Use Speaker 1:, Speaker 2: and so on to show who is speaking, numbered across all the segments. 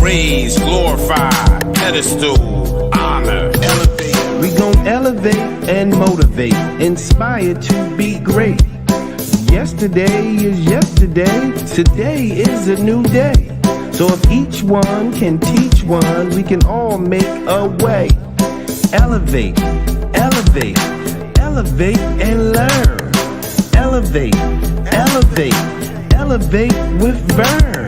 Speaker 1: Raise, glorify, pedestal, honor, elevate.
Speaker 2: We gon' elevate and motivate, inspire to be great. Yesterday is yesterday, today is a new day. So if each one can teach one, we can all make a way. Elevate, elevate, elevate and learn. Elevate, elevate, elevate with Vern.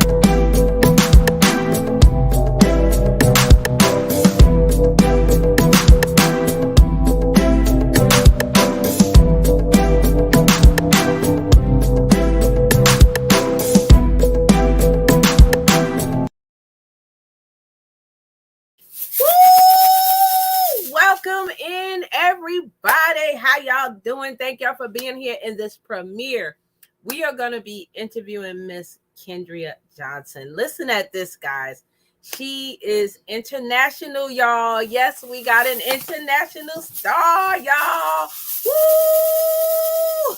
Speaker 3: Welcome in, everybody. How y'all doing? Thank y'all for being here in this premiere. We are going to be interviewing Miss Kendria Johnson. Listen at this, guys. She is international, y'all. Yes, we got an international star, y'all. Woo!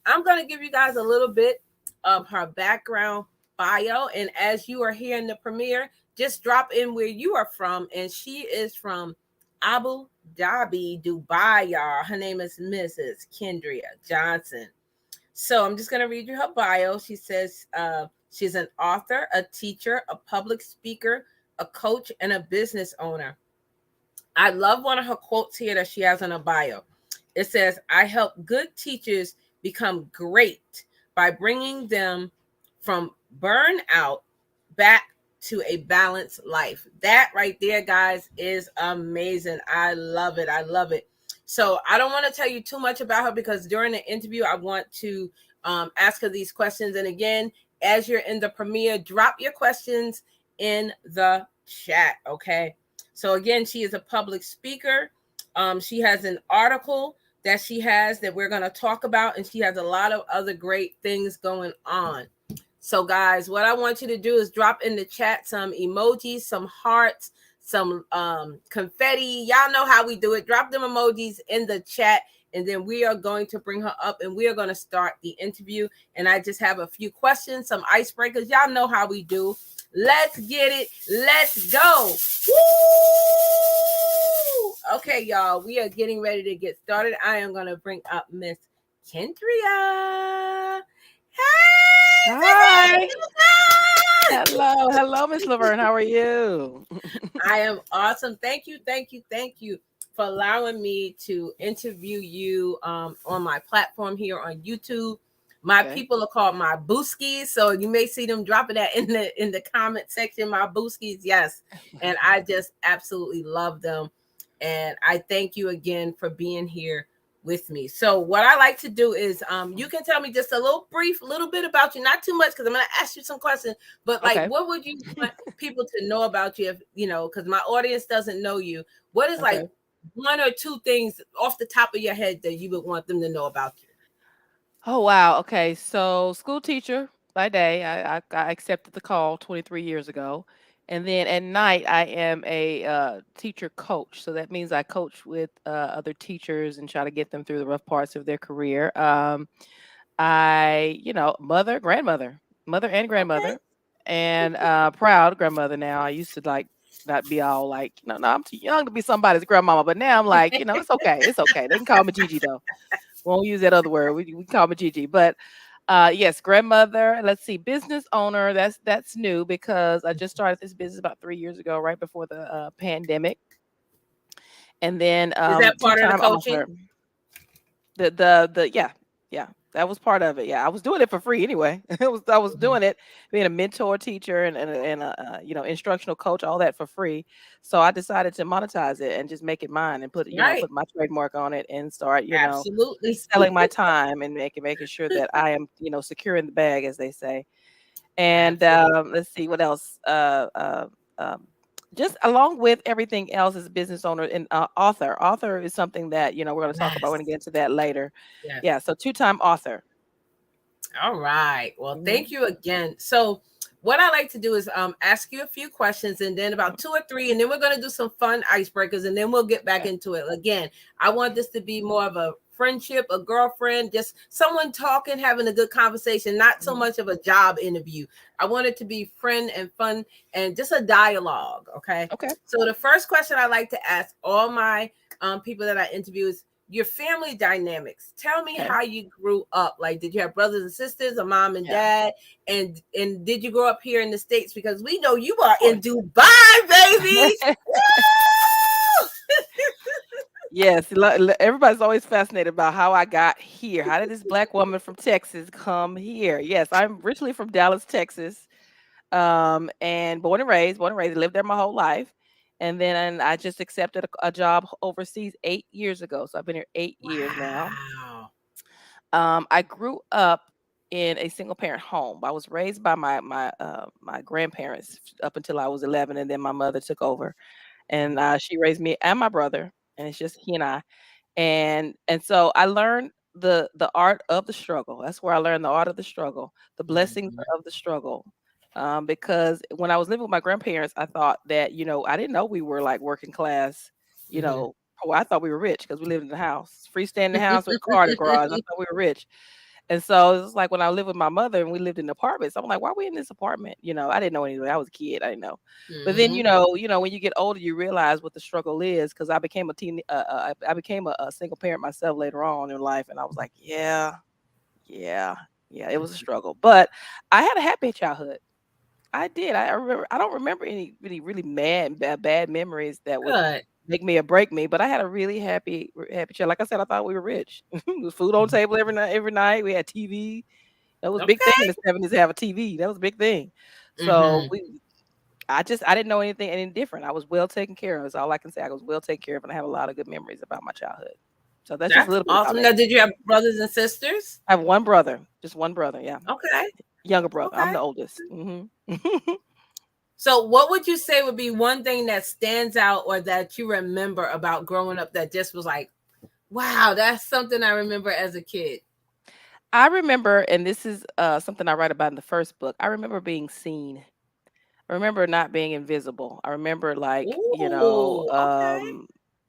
Speaker 3: I'm going to give you guys a little bit of her background bio. And as you are here in the premiere, just drop in where you are from. And she is from Abu Dhabi, Dubai, y'all. Her name is Mrs. Kendria Johnson. So I'm just going to read you her bio. She says she's an author, a teacher, a public speaker, a coach, and a business owner. I love one of her quotes here that she has on her bio. It says, I help good teachers become great by bringing them from burnout back to a balanced life. That right there, guys, is amazing. I love it. I love it. So I don't want to tell you too much about her because during the interview, I want to ask her these questions. And again, as you're in the premiere, drop your questions in the chat. Okay. So again, she is a public speaker. She has an article that she has that we're going to talk about. And she has a lot of other great things going on. So guys, what I want you to do is drop in the chat some emojis, some hearts, some confetti. Y'all know how we do it. Drop them emojis in the chat, and then we are going to bring her up and we are going to start the interview. And I just have a few questions, some icebreakers. Y'all know how we do. Let's get it. Let's go. Woo! Okay, y'all, we are getting ready to get started. I am going to bring up Miss Kendria. Hey!
Speaker 4: Hi. Hello, Miss Laverne. How are you?
Speaker 3: I am awesome. Thank you for allowing me to interview you on my platform here on YouTube. My people are called my booskies, so you may see them dropping that in the comment section. My booskies, yes, and I just absolutely love them, and I thank you again for being here with me. So what I like to do is you can tell me just a little bit about you, not too much because I'm going to ask you some questions, but like what would you want people to know about you if because my audience doesn't know you. What is like one or two things off the top of your head that you would want them to know about you?
Speaker 4: Oh wow. Okay. So school teacher by day. I accepted the call 23 years ago. And then at night, I am a teacher coach. So that means I coach with other teachers and try to get them through the rough parts of their career. Mother and grandmother, and proud grandmother now. I used to like not be all like, no, I'm too young to be somebody's grandmama. But now I'm like, it's okay. It's okay. They can call me Gigi though. Won't use that other word. We call me Gigi. But yes, grandmother. Let's see, business owner. That's new because I just started this business about 3 years ago, right before the pandemic. And then
Speaker 3: is that part of the coaching?
Speaker 4: Author. Yeah. That was part of it. Yeah, I was doing it for free anyway. I was doing it, being a mentor, teacher, and instructional coach, all that for free. So I decided to monetize it and just make it mine and put my trademark on it and start
Speaker 3: absolutely
Speaker 4: selling my time and making sure that I am secure in the bag, as they say. And let's see what else. Just along with everything else as a business owner and author. Author is something that, we're going to talk about. We're going to get into that later. Yes. Yeah. So 2-time author.
Speaker 3: All right. Well, thank you again. So what I like to do is ask you a few questions and then about 2 or 3, and then we're going to do some fun icebreakers and then we'll get back into it. Again, I want this to be more of a friendship, a girlfriend, just someone talking, having a good conversation, not so much of a job interview. I want it to be friend and fun and just a dialogue. Okay.
Speaker 4: Okay.
Speaker 3: So the first question I like to ask all my people that I interview is your family dynamics. Tell me
Speaker 4: Okay.
Speaker 3: how you grew up. Like, did you have brothers and sisters, a mom and dad? And did you grow up here in the States? Because we know you are in Dubai, baby.
Speaker 4: Yes, everybody's always fascinated about how I got here. How did this Black woman from Texas come here? Yes, I'm originally from Dallas, Texas, and born and raised. Lived there my whole life, and then I just accepted a job overseas 8 years ago. So I've been here 8 years now.
Speaker 3: Wow.
Speaker 4: I grew up in a single parent home. I was raised by my grandparents up until I was 11, and then my mother took over, and she raised me and my brother, and it's just he and I. And so I learned the art of the struggle. That's where I learned the art of the struggle, the blessings
Speaker 3: Mhm.
Speaker 4: of the struggle. Because when I was living with my grandparents, I thought that, I didn't know we were like working class, you
Speaker 3: Mhm.
Speaker 4: know. Oh, I thought we were rich because we lived in the house, freestanding house with a car in the garage. I thought we were rich. And so it was like when I lived with my mother and we lived in apartments, I'm like, why are we in this apartment? I didn't know anything. I was a kid. I didn't know. But then,
Speaker 3: Mhm.
Speaker 4: when you get older, you realize what the struggle is. Because I became I became a single parent myself later on in life, and I was like, yeah, it was a struggle. But I had a happy childhood. I did. I remember. I don't remember any really bad memories that would
Speaker 3: Good.
Speaker 4: make me or break me. But I had a really happy child. Like I said, I thought we were rich. There was food on the table every night. Every night we had TV. That was a big thing in
Speaker 3: Okay.
Speaker 4: the 70s to have a TV. That was a big thing. So
Speaker 3: Mhm.
Speaker 4: I didn't know any different. I was well taken care of. That's all I can say. I was well taken care of, and I have a lot of good memories about my childhood. So that's just a
Speaker 3: That's
Speaker 4: little bit about
Speaker 3: awesome.
Speaker 4: me.
Speaker 3: Now, did you have brothers and sisters?
Speaker 4: I have one brother, just one brother. Yeah,
Speaker 3: Okay.
Speaker 4: younger brother. I'm
Speaker 3: Okay.
Speaker 4: the oldest.
Speaker 3: So, what would you say would be one thing that stands out or that you remember about growing up that just was like, wow, that's something I remember as a kid?
Speaker 4: I remember, and this is something I write about in the first book. I remember being seen. I remember not being invisible. I remember
Speaker 3: Ooh, okay.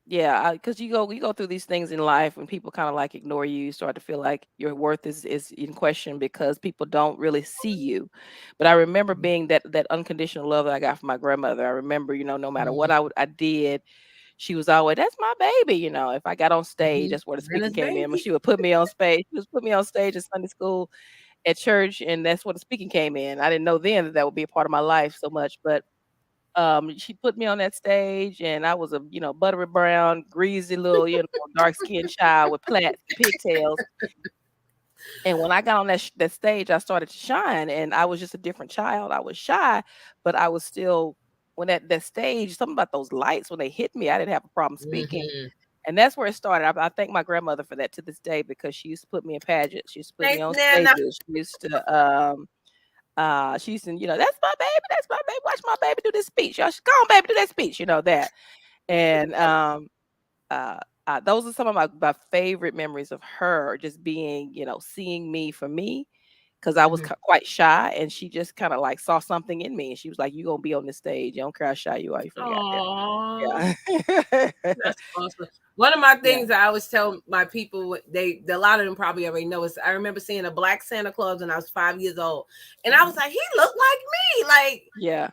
Speaker 4: yeah, because you go through these things in life when people kind of like ignore you, you start to feel like your worth is in question because people don't really see you. But I remember being that unconditional love that I got from my grandmother. I remember, no matter what
Speaker 3: Mhm.
Speaker 4: I did, she was always, that's my baby. If I got on stage,
Speaker 3: Mhm.
Speaker 4: that's where the speaking
Speaker 3: Nana's
Speaker 4: came in. When
Speaker 3: baby.
Speaker 4: she would put me on stage, she was put me on stage in Sunday school at church, and that's where the speaking came in. I didn't know then that would be a part of my life so much, but she put me on that stage, and I was a buttery brown, greasy little dark skinned child with plaits and pigtails. And when I got on that stage, I started to shine, and I was just a different child. I was shy, but I was still when that stage, something about those lights when they hit me, I didn't have a problem speaking.
Speaker 3: Mhm.
Speaker 4: And that's where it started. I thank my grandmother for that to this day because she used to put me in pageants. She used to put me
Speaker 3: Thanks,
Speaker 4: on
Speaker 3: Nana.
Speaker 4: stages. She used to, that's my baby. Watch my baby do this speech. Y'all should go on, baby, do that speech. That. And uh, those are some of my favorite memories of her, just being, seeing me for me, because I was
Speaker 3: Mhm.
Speaker 4: quite shy, and she just kind of like saw something in me, and she was like, "You gonna be on this stage? You don't care how shy you are. You finna get
Speaker 3: Aw.
Speaker 4: out there." Yeah,
Speaker 3: That's awesome. One of my
Speaker 4: yeah.
Speaker 3: things I always tell my people, a lot of them probably already know, is I remember seeing a black Santa Claus when I was 5 years old, and I was
Speaker 4: Mhm.
Speaker 3: like, he looked like me. Like,
Speaker 4: Yeah.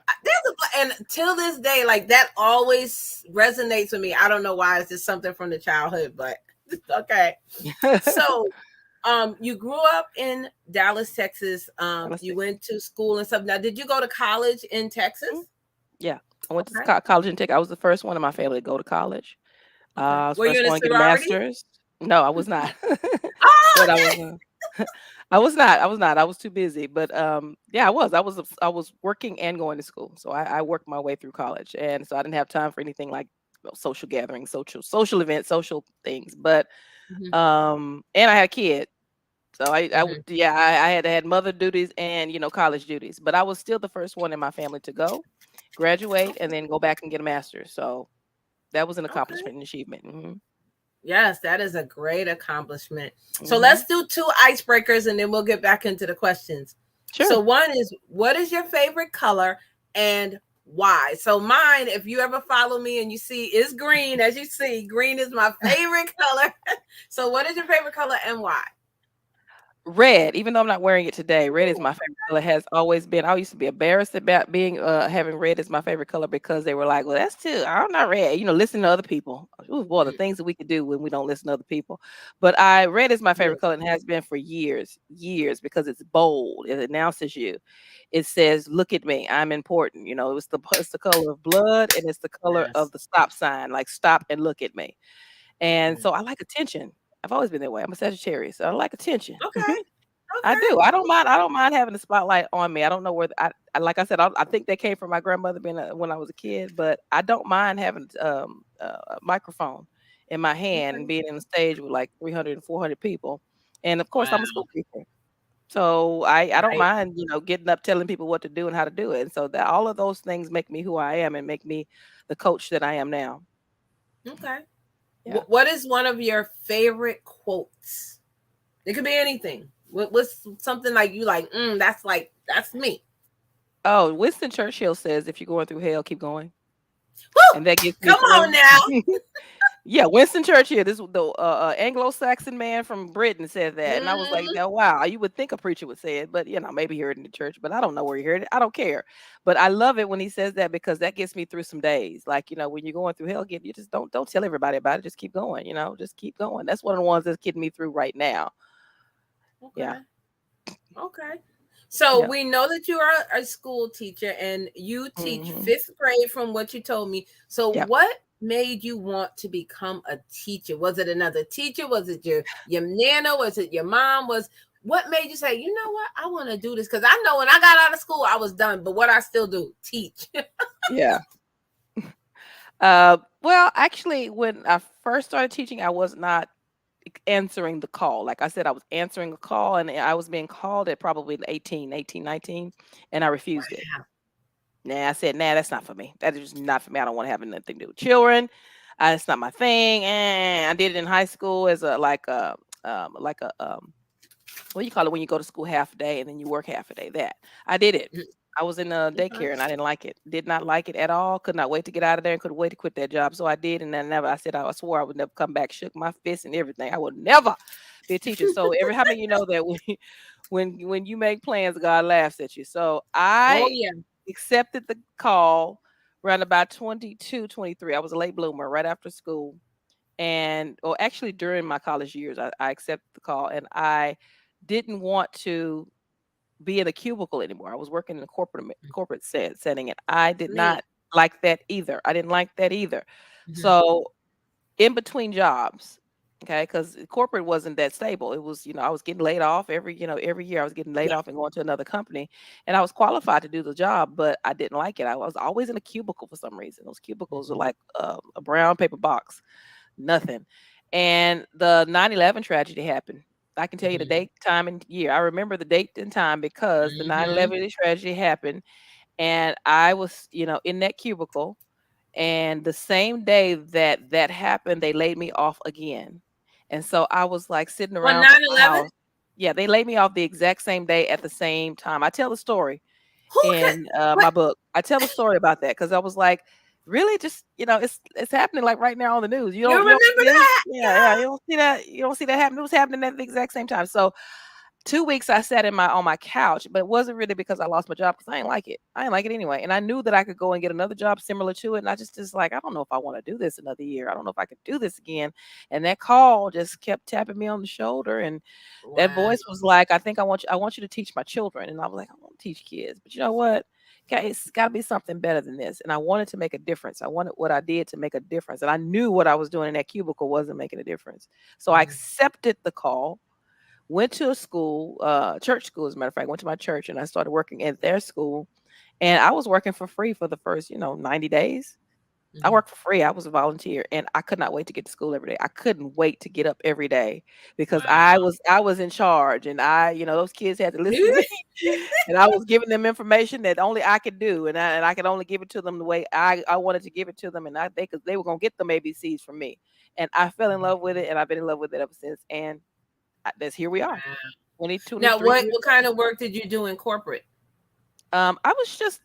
Speaker 3: and till this day, like that always resonates with me. I don't know why. It's just something from the childhood, but okay. So, you grew up in Dallas, Texas.
Speaker 4: Let's
Speaker 3: You
Speaker 4: see.
Speaker 3: went to school and stuff. Now, did you go to college in
Speaker 4: Mhm.
Speaker 3: Texas?
Speaker 4: Yeah, I went to
Speaker 3: Okay.
Speaker 4: college and tech. I was the first one in my family to go to college.
Speaker 3: Okay.
Speaker 4: I was the
Speaker 3: Were you
Speaker 4: first
Speaker 3: in a
Speaker 4: one to get a
Speaker 3: sorority?
Speaker 4: master's. No, I was not.
Speaker 3: Oh,
Speaker 4: But I was,
Speaker 3: okay.
Speaker 4: I was not. I was not. I was too busy. But yeah, I was. I was working and going to school. So I worked my way through college, and so I didn't have time for anything like social gatherings, social events, social things. But
Speaker 3: Mhm,
Speaker 4: and I had a kid, so I would
Speaker 3: mhm.
Speaker 4: yeah I had mother duties and college duties. But I was still the first one in my family to go graduate and then go back and get a master's. So that was an
Speaker 3: Okay.
Speaker 4: accomplishment and achievement.
Speaker 3: Yes, that is a great accomplishment. So
Speaker 4: Hmm.
Speaker 3: let's do two icebreakers and then we'll get back into the questions. So
Speaker 4: Sure.
Speaker 3: one is, what is your favorite color and why. So mine, if you ever follow me and you see, is green. As you see, green is my favorite color. So what is your favorite color and why?
Speaker 4: Red, even though I'm not wearing it today, red is
Speaker 3: Ooh,
Speaker 4: my favorite color, has always been. I used to be embarrassed about being having red as my favorite color because they were like, well, that's too, I'm not red. Listen to other people. Ooh, boy, the things that we could do when we don't listen to other people. But red is my favorite
Speaker 3: yes.
Speaker 4: color and has been for years, years, because it's bold. It announces you. It says, look at me, I'm important. It's the color of blood and it's the color
Speaker 3: Yes.
Speaker 4: of the stop sign, like stop and look at me. And
Speaker 3: Yes.
Speaker 4: so I like attention. I've always been that way. I'm a Sagittarius, so I like attention.
Speaker 3: Okay.
Speaker 4: I
Speaker 3: Okay.
Speaker 4: do. I don't mind. I don't mind having the spotlight on me. I don't know where like I said. I think that came from my grandmother being when I was a kid. But I don't mind having a microphone in my hand and
Speaker 3: Okay.
Speaker 4: being in the stage with like 300 and 400 people. And of course,
Speaker 3: Wow.
Speaker 4: I'm a school teacher, so I don't
Speaker 3: Right.
Speaker 4: mind getting up telling people what to do and how to do it. And so that all of those things make me who I am and make me the coach that I am now.
Speaker 3: Okay.
Speaker 4: Yeah.
Speaker 3: What is one of your favorite quotes? It could be anything. What's something like you like? That's me.
Speaker 4: Oh, Winston Churchill says, "If you're going through hell, keep going,"
Speaker 3: Woo!
Speaker 4: and that gets me
Speaker 3: Come on
Speaker 4: through.
Speaker 3: now.
Speaker 4: Yeah, Winston Churchill, this was the Anglo-Saxon man from Britain said that, and I was like,
Speaker 3: Mm,
Speaker 4: "Oh wow!" You would think a preacher would say it, but maybe he heard it in the church, but I don't know where he heard it. I don't care, but I love it when he says that because that gets me through some days. Like when you're going through hell, you just don't tell everybody about it. Just keep going. Just keep going. That's one of the ones that's getting me through right now. Yeah,
Speaker 3: okay. Okay. So
Speaker 4: yeah.
Speaker 3: we know that you are a school teacher and you teach
Speaker 4: Hmm.
Speaker 3: fifth grade from what you told me. So
Speaker 4: Yeah.
Speaker 3: what made you want to become a teacher? Was it another teacher? Was it your nana? Was it your mom? What made you say, you know what? I want to do this? Because I know when I got out of school, I was done. But what I still do, teach.
Speaker 4: Yeah. Well, actually, when I first started teaching, I was not answering the call. Like I said, I was answering a call and I was being called at probably 18, 19, and I refused it. Nah, I said, nah, that's not for me. That is just not for me. I don't want to have anything to do with children. It's not my thing. And I did it in high school as what do you call it when you go to school half a day and then you work half a day? That I did it. I was in a
Speaker 3: Okay.
Speaker 4: daycare and I didn't like it. Did not like it at all. Could not wait to get out of there and couldn't wait to quit that job. So I did, and then never. I said I swore I would never come back. Shook my fist and everything. I would never be a teacher. So how many you know that when you make plans, God laughs at you. So
Speaker 3: Oh
Speaker 4: I
Speaker 3: yeah.
Speaker 4: accepted the call around about 22, 23. I was a late bloomer right after school, or actually during my college years, I accepted the call, and I didn't want to be in a cubicle anymore. I was working in a corporate setting, and I did
Speaker 3: Me.
Speaker 4: not like that either. I didn't like that either.
Speaker 3: Mhm.
Speaker 4: So in between jobs, okay, because corporate wasn't that stable. It was, I was getting laid off every year. I was getting laid
Speaker 3: Yeah.
Speaker 4: off and going to another company, and I was qualified to do the job, but I didn't like it. I was always in a cubicle for some reason. Those cubicles are
Speaker 3: Mhm.
Speaker 4: like a brown paper box, nothing. And the 9/11 tragedy happened. I can tell you the
Speaker 3: Mhm.
Speaker 4: date, time, and year. I remember the date and time because the
Speaker 3: Mhm.
Speaker 4: 9/11 tragedy happened, and I was, in that cubicle. And the same day that that happened, they laid me off again. And so I was like sitting
Speaker 3: On
Speaker 4: around at my
Speaker 3: 9/11,
Speaker 4: house. Yeah, they laid me off the exact same day at the same time. I tell the story
Speaker 3: who could
Speaker 4: in
Speaker 3: what
Speaker 4: my book. I tell the story about that because I was like, really, just it's happening like right now on the news. You
Speaker 3: you
Speaker 4: don't
Speaker 3: remember
Speaker 4: see this?
Speaker 3: that?
Speaker 4: Yeah, yeah.
Speaker 3: Yeah.
Speaker 4: You don't see that happen. It was happening at the exact same time. So 2 weeks I sat on my couch, but it wasn't really because I lost my job because I didn't like it. I didn't like it anyway. And I knew that I could go and get another job similar to it. And I just like, I don't know if I want to do this another year. I don't know if I could do this again. And that call just kept tapping me on the shoulder. And that
Speaker 3: Wow.
Speaker 4: voice was like, I want you to teach my children. And I was like, I want to teach kids. But you know what? It's got to be something better than this. And I wanted to make a difference. I wanted what I did to make a difference. And I knew what I was doing in that cubicle wasn't making a difference. So I
Speaker 3: Mhm.
Speaker 4: accepted the call, went to a school, church school, as a matter of fact, went to my church and I started working at their school. And I was working for free for the first, 90 days. I
Speaker 3: Mhm.
Speaker 4: worked for free. I was a volunteer and I could not wait to get to school every day. I couldn't wait to get up every day because
Speaker 3: Wow.
Speaker 4: I was in charge and those kids had to listen to me and I was giving them information that only I could do and I could only give it to them the way I wanted to give it to them and they were going to get them ABCs from me. And I fell in love with it and I've been in love with it ever since. And that's here we are.
Speaker 3: Wow.
Speaker 4: 20,
Speaker 3: Now,
Speaker 4: 23
Speaker 3: what
Speaker 4: years.
Speaker 3: what kind of work did you do in corporate?
Speaker 4: I was just,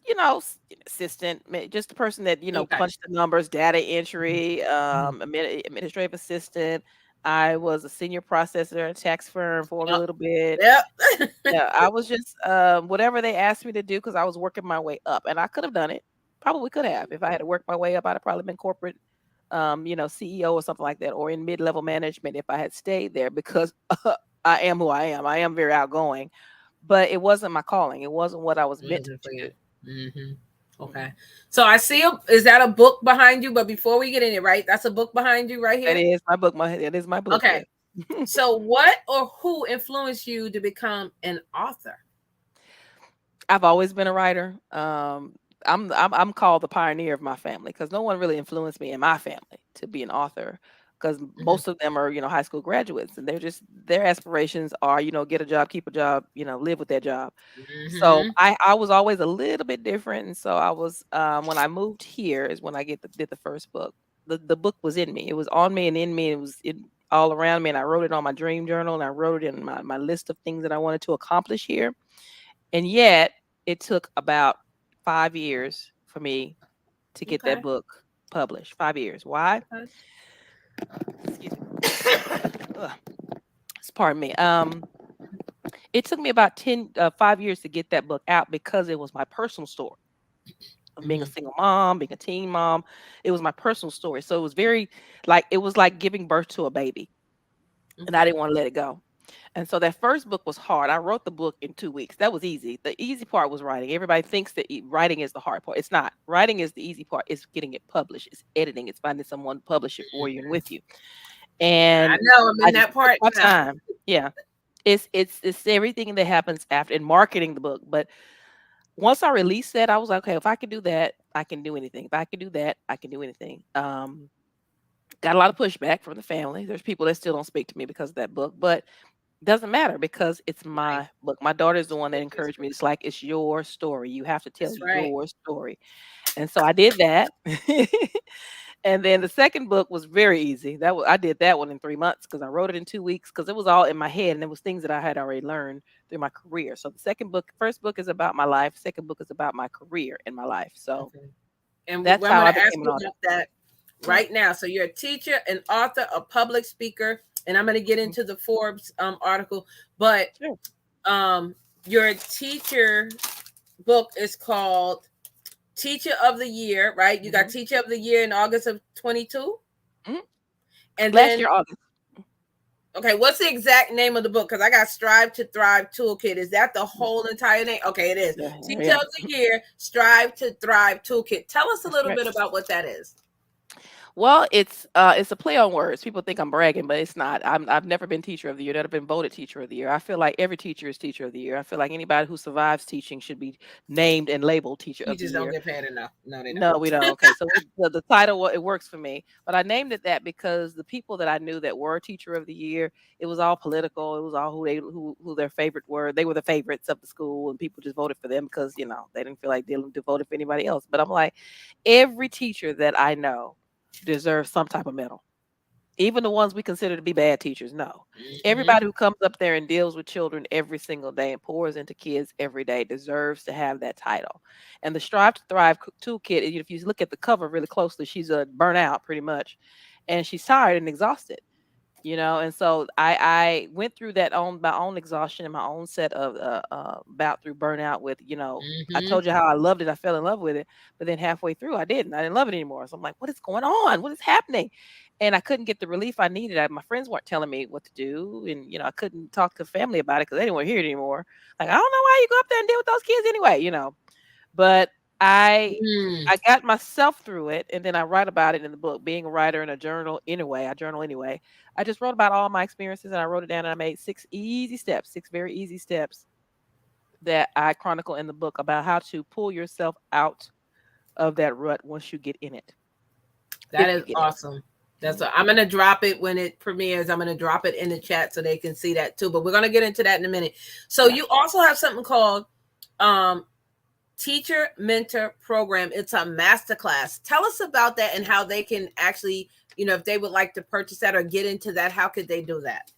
Speaker 4: assistant, just the person that,
Speaker 3: Okay.
Speaker 4: punched the numbers, data
Speaker 3: Mhm.
Speaker 4: entry,
Speaker 3: Mhm.
Speaker 4: administrative assistant. I was a senior processor at a tax firm for a
Speaker 3: Yep.
Speaker 4: little bit.
Speaker 3: Yep.
Speaker 4: Yeah, I was just whatever they asked me to do because I was working my way up, and I could have done it. Probably could have if I had to work my way up. I'd have probably been corporate, CEO or something like that, or in mid-level management if I had stayed there because I am who I am. I am very outgoing, but it wasn't my calling. It wasn't what I was meant
Speaker 3: Wasn't for
Speaker 4: to do.
Speaker 3: you.
Speaker 4: Mhm.
Speaker 3: Okay. So I see is that a book behind you? But before we get in it, right? That's a book behind you right
Speaker 4: That
Speaker 3: here.
Speaker 4: is my book. That is my book.
Speaker 3: Okay.
Speaker 4: Yes.
Speaker 3: So what or who influenced you to become an author?
Speaker 4: I've always been a writer. I'm called the pioneer of my family because no one really influenced me in my family to be an author. Because
Speaker 3: Mhm.
Speaker 4: most of them are, high school graduates, and their aspirations are, get a job, keep a job, live with that job. So
Speaker 3: Mhm.
Speaker 4: I was always a little bit different, and so I was when I moved here is when I did the first book. The book was in me. It was on me and in me. It was all around me, and I wrote it on my dream journal, and I wrote it in my list of things that I wanted to accomplish here. And yet, it took about 5 years for me to get that
Speaker 3: Okay.
Speaker 4: book published. 5 years. Why?
Speaker 3: Okay.
Speaker 4: Excuse me. Ugh, pardon me. It took me about 5 years to get that book out because it was my personal story of being a
Speaker 3: Mhm.
Speaker 4: single mom, being a teen mom. It was my personal story. So it was very it was like giving birth to a baby, and I
Speaker 3: Okay.
Speaker 4: didn't want to let it go. And so that first book was hard. I wrote the book in 2 weeks. That was easy. The easy part was writing. Everybody thinks that writing is the hard part. It's not. Writing is the easy part. It's getting it published. It's editing. It's finding someone to publish it for you and with you.
Speaker 3: I
Speaker 4: And
Speaker 3: know I'm
Speaker 4: I
Speaker 3: in
Speaker 4: just
Speaker 3: that
Speaker 4: took
Speaker 3: part
Speaker 4: my
Speaker 3: now.
Speaker 4: time. Yeah. It's everything that happens after in marketing the book. But once I released that, I was like, okay, if I can do that, I can do anything. If I can do that, I can do anything. Got a lot of pushback from the family. There's people that still don't speak to me because of that book, but doesn't matter because it's
Speaker 3: Right.
Speaker 4: my book. My daughter's the one that
Speaker 3: It's your
Speaker 4: encouraged me.
Speaker 3: story.
Speaker 4: It's like it's your story. You have to tell
Speaker 3: That's right.
Speaker 4: your story. And so I did that. And then the second book was very easy. I did that one in 3 months because I wrote it in 2 weeks because it was all in my head and it was things that I had already learned through my career. So the first book is about my life, second book is about my career in my life. So
Speaker 3: Okay. And
Speaker 4: that's
Speaker 3: I'm
Speaker 4: how
Speaker 3: going
Speaker 4: I
Speaker 3: to ask
Speaker 4: became an
Speaker 3: you
Speaker 4: author.
Speaker 3: about that
Speaker 4: Yeah.
Speaker 3: right now. So you're a teacher, an author, a public speaker, and I'm going to get
Speaker 4: Mhm.
Speaker 3: into the Forbes article. But
Speaker 4: Sure.
Speaker 3: um, your teacher book is called Teacher of the Year, right? You got
Speaker 4: Hmm.
Speaker 3: Teacher of the Year in August of 22.
Speaker 4: Hmm.
Speaker 3: And
Speaker 4: Last
Speaker 3: then,
Speaker 4: year, August.
Speaker 3: okay, what's the exact name of the book? Because I got Strive to Thrive Toolkit. Is that the
Speaker 4: Yeah.
Speaker 3: whole entire name? Okay, it is.
Speaker 4: Yeah.
Speaker 3: Teacher
Speaker 4: Yeah.
Speaker 3: of the Year, Strive to Thrive Toolkit. Tell us a
Speaker 4: That's
Speaker 3: little
Speaker 4: right.
Speaker 3: bit about what that is.
Speaker 4: Well, it's a play on words. People think I'm bragging, but it's not. I've never been teacher of the year. Never been voted teacher of the year. I feel like every teacher is teacher of the year. I feel like anybody who survives teaching should be named and labeled teacher of the
Speaker 3: Teachers don't
Speaker 4: year.
Speaker 3: get paid enough. No, they don't.
Speaker 4: No, we don't. Okay, so the title it works for me, but I named it that because the people that I knew that were teacher of the year, it was all political. It was all who their favorite were. They were the favorites of the school, and people just voted for them because they didn't feel like dealing to vote for anybody else. But I'm like, every teacher that I know deserves some type of medal. Even the ones we consider to be bad teachers, no.
Speaker 3: Mm-hmm.
Speaker 4: Everybody who comes up there and deals with children every single day and pours into kids every day deserves to have that title. And the Strive to Thrive toolkit, if you look at the cover really closely, she's a burnout pretty much, and she's tired and exhausted. And so I went through that on my own exhaustion and my own set of bout through burnout with I
Speaker 3: Mm-hmm.
Speaker 4: told you how I loved it, I fell in love with it, but then halfway through I didn't love it anymore. So I'm like, what is going on, what is happening? And I couldn't get the relief I needed. My friends weren't telling me what to do, and I couldn't talk to family about it because they didn't want to hear it anymore. Like, I don't know why you go up there and deal with those kids anyway. But I
Speaker 3: Mm.
Speaker 4: I got myself through it, and then I write about it in the book. Being a writer in a journal anyway, I journal anyway. I just wrote about all my experiences, and I wrote it down, and I made 6 very easy steps that I chronicle in the book about how to pull yourself out of that rut once you get in it.
Speaker 3: That
Speaker 4: If
Speaker 3: is
Speaker 4: you get in it.
Speaker 3: awesome. That's
Speaker 4: Mhm.
Speaker 3: what, I'm gonna drop it when it premieres. I'm gonna drop it in the chat so they can see that too. But we're gonna get into that in a minute. So
Speaker 4: Yeah.
Speaker 3: you also have something called um Teacher Mentor Program. It's a masterclass. Tell us about that and how they can actually, if they would like to purchase that or get into that, how could they do that?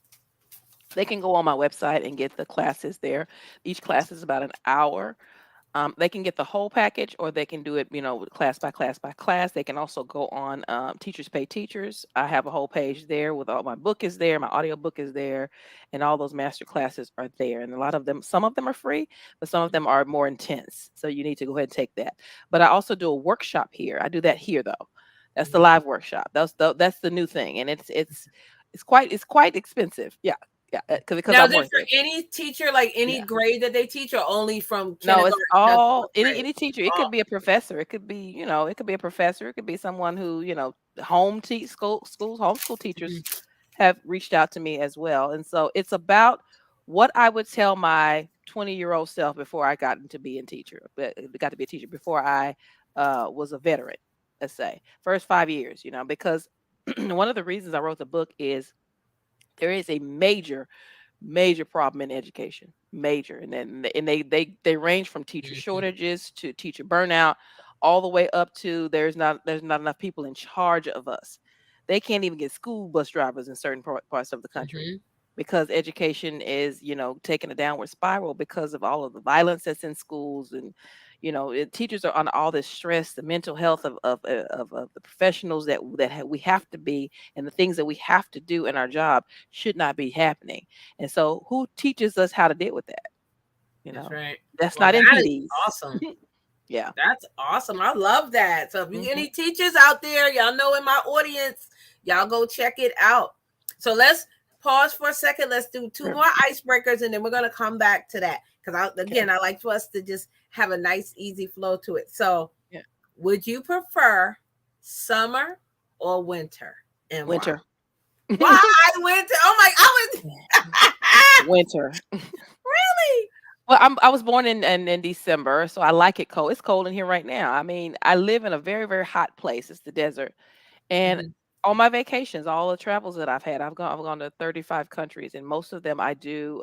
Speaker 4: They can go on my website and get the classes there. Each class is about an hour. They can get the whole package, or they can do it, class by class by class. They can also go on Teachers Pay Teachers. I have a whole page there with all my book is there, my audio book is there, and all those master classes are there. And a lot of them, some of them are free, but some of them are more intense. So you need to go ahead and take that. But I also do a workshop here. I do that here though. That's the live workshop. That's the new thing, and it's quite expensive. Yeah, yeah, because
Speaker 3: Now,
Speaker 4: I'm
Speaker 3: is it
Speaker 4: worth
Speaker 3: for
Speaker 4: it.
Speaker 3: any teacher, like any
Speaker 4: Yeah.
Speaker 3: grade that they teach, or only from
Speaker 4: No, it's
Speaker 3: kindergarten to
Speaker 4: all
Speaker 3: fourth
Speaker 4: any
Speaker 3: grade?
Speaker 4: any teacher. It
Speaker 3: Oh,
Speaker 4: could be a professor. It could be, it could be a professor. It could be someone who, home teach schools, homeschool teachers
Speaker 3: mhm.
Speaker 4: have reached out to me as well. And so it's about what I would tell my 20-year-old self before I got into being teacher, but got to be a teacher before I was a veteran, let's say. First 5 years, because one of the reasons I wrote the book is there is a major problem in education, major. And then they range from teacher
Speaker 3: Mhm.
Speaker 4: shortages to teacher burnout, all the way up to there's not enough people in charge of us. They can't even get school bus drivers in certain parts of the country
Speaker 3: Mhm.
Speaker 4: because education is, taking a downward spiral because of all of the violence that's in schools. And teachers are on all this stress, the mental health of the professionals we have to be, and the things that we have to do in our job should not be happening. And so who teaches us how to deal with that? You
Speaker 3: That's
Speaker 4: know,
Speaker 3: right.
Speaker 4: that's
Speaker 3: Well,
Speaker 4: not in
Speaker 3: that is
Speaker 4: PDs.
Speaker 3: awesome.
Speaker 4: Yeah.
Speaker 3: That's awesome. I love that. So if you
Speaker 4: Hmm.
Speaker 3: any teachers out there, y'all know in my audience, y'all go check it out. So let's pause for a second. Let's do two
Speaker 4: Sure.
Speaker 3: more icebreakers, and then we're gonna come back to that. Because
Speaker 4: Okay.
Speaker 3: I like for us to just have a nice, easy flow to it. So
Speaker 4: Yeah.
Speaker 3: would you prefer summer or winter? And why?
Speaker 4: Winter.
Speaker 3: Why winter? Oh my, I was
Speaker 4: Winter.
Speaker 3: really.
Speaker 4: Well, I was born in December, so I like it cold. It's cold in here right now. I mean, I live in a very, very hot place. It's the desert. And
Speaker 3: Mhm.
Speaker 4: on my vacations, all the travels that I've gone to 35 countries, and most of them I do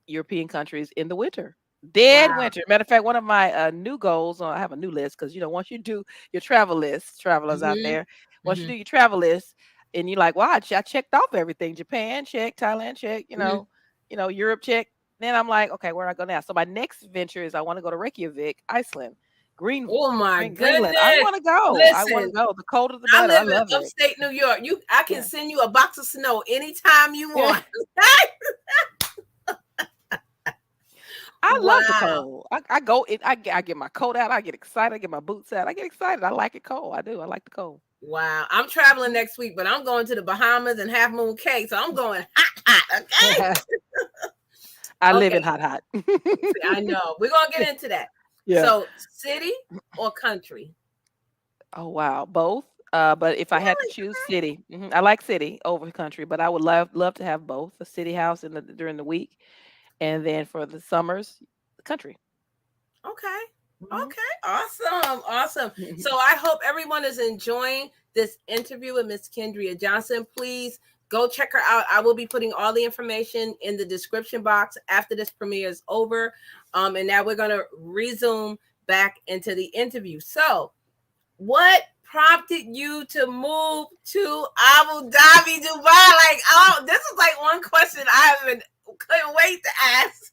Speaker 4: European countries in the winter. Dead
Speaker 3: Wow.
Speaker 4: winter. Matter of fact, one of my new goals, I have a new list because once you do your travel list, travelers out
Speaker 3: Hmm.
Speaker 4: there, once you
Speaker 3: Hmm.
Speaker 4: do your travel list, and you're like, wow, I checked off everything. Japan, check, Thailand, check,
Speaker 3: Hmm.
Speaker 4: Europe, check. Then I'm like, okay, where do I go now? So my next venture is I want to go to Reykjavik, Iceland,
Speaker 3: Oh my
Speaker 4: Greenland. I
Speaker 3: goodness.
Speaker 4: want to go. I want to
Speaker 3: Listen,
Speaker 4: go. The colder the
Speaker 3: I
Speaker 4: better. I
Speaker 3: live in
Speaker 4: love it.
Speaker 3: upstate New York. I can
Speaker 4: Yeah.
Speaker 3: send you a box of snow anytime you
Speaker 4: Yeah.
Speaker 3: want.
Speaker 4: I love the
Speaker 3: Wow.
Speaker 4: cold. I go in, I get my coat out. I get excited. I get my boots out. I get excited. I like it cold. I do. I like the cold.
Speaker 3: Wow. I'm traveling next week, but I'm going to the Bahamas and Half Moon Cay. So I'm going hot, hot. Okay.
Speaker 4: I live in
Speaker 3: Okay.
Speaker 4: hot, hot.
Speaker 3: See, I know. We're gonna get into that.
Speaker 4: Yeah.
Speaker 3: So city or country?
Speaker 4: Oh wow, both. But if I had to
Speaker 3: Really?
Speaker 4: choose city, I like city over country. But I would love to have both a city house during the week, and then for the summers, the country.
Speaker 3: Okay.
Speaker 4: Mhm.
Speaker 3: Okay. Awesome. Awesome. So I hope everyone is enjoying this interview with Miss Kendria Johnson. Please go check her out. I will be putting all the information in the description box after this premiere is over. And now we're gonna resume back into the interview. So, what prompted you to move to Abu Dhabi, Dubai? Like, oh, this is like one question I haven't couldn't wait to ask.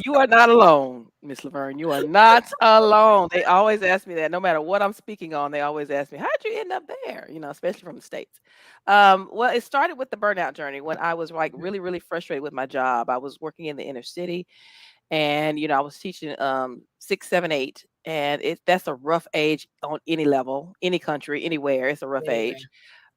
Speaker 4: You are not alone, Miss Laverne. You are not alone. They always ask me that. No matter what I'm speaking on, they always ask me, "How'd you end up there?" Especially from the states. Well, it started with the burnout journey when I was like really, really frustrated with my job. I was working in the inner city, and I was teaching 6, 7, 8, and that's a rough age on any level, any country, anywhere. It's a rough age.
Speaker 3: Anyway.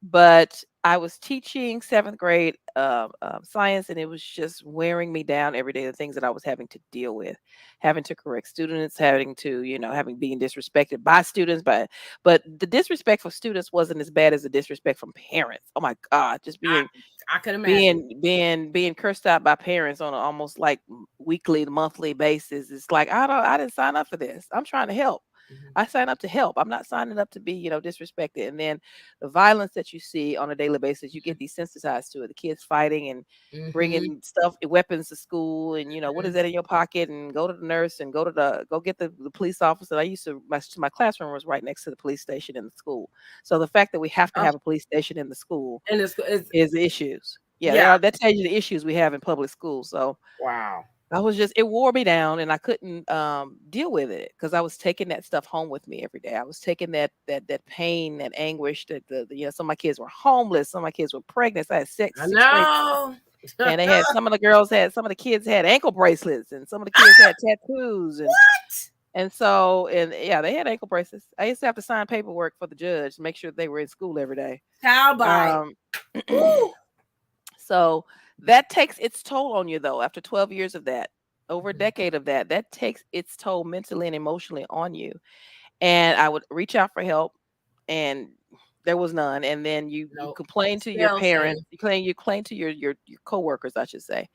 Speaker 4: But I was teaching seventh grade science, and it was just wearing me down every day. The things that I was having to deal with, having to correct students, having to, having being disrespected by students, but the disrespect for students wasn't as bad as the disrespect from parents. Oh my God, just
Speaker 3: I
Speaker 4: being
Speaker 3: I can imagine.
Speaker 4: being cursed out by parents on an almost like weekly, monthly basis. It's like I didn't sign up for this. I'm trying to help.
Speaker 3: Mhm.
Speaker 4: I signed up to help. I'm not signing up to be, disrespected. And then the violence that you see on a daily basis, you get desensitized to it. The kids fighting and
Speaker 3: Mhm.
Speaker 4: bringing stuff, weapons to school, and what is
Speaker 3: Mhm.
Speaker 4: that in your pocket? And go to the nurse and go get the police officer. I used to my classroom was right next to the police station in the school. So the fact that we have to
Speaker 3: Oh,
Speaker 4: have a police station in the school
Speaker 3: and it's
Speaker 4: is issues. Yeah,
Speaker 3: yeah.
Speaker 4: that tells you the issues we have in public schools. So
Speaker 3: Wow.
Speaker 4: it wore me down, and I couldn't deal with it because I was taking that stuff home with me every day. I was taking that pain, that anguish, that some of my kids were homeless, some of my kids were pregnant. So I had
Speaker 3: I
Speaker 4: six pregnant,
Speaker 3: know.
Speaker 4: and some of the kids had ankle bracelets, and some of the kids had tattoos, and so, and yeah, they had ankle bracelets. I used to have to sign paperwork for the judge to make sure they were in school every day.
Speaker 3: How by?
Speaker 4: Um, so that takes its toll on you, though. After 12 years of that, over a decade of that, that takes its toll mentally and emotionally on you. And I would reach out for help, and there was none. And then you
Speaker 3: Nope.
Speaker 4: complain to your
Speaker 3: Still same.
Speaker 4: parents, you complain to your coworkers, I should say.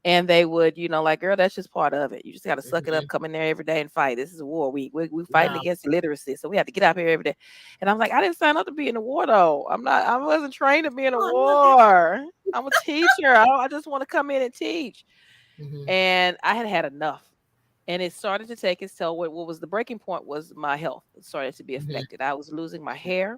Speaker 4: And they would, like, girl, that's just part of it. You just got to suck it up, come in there every day and fight. This is a war. We fighting
Speaker 3: No.
Speaker 4: against illiteracy, so we have to get out here every day. And I'm like, I didn't sign up to be in a war, though. I wasn't trained to be in a war. I'm a teacher. I just want to come in and teach. And I had enough. And it started to take its toll. What was the breaking point was my health started to be affected. I was losing my hair.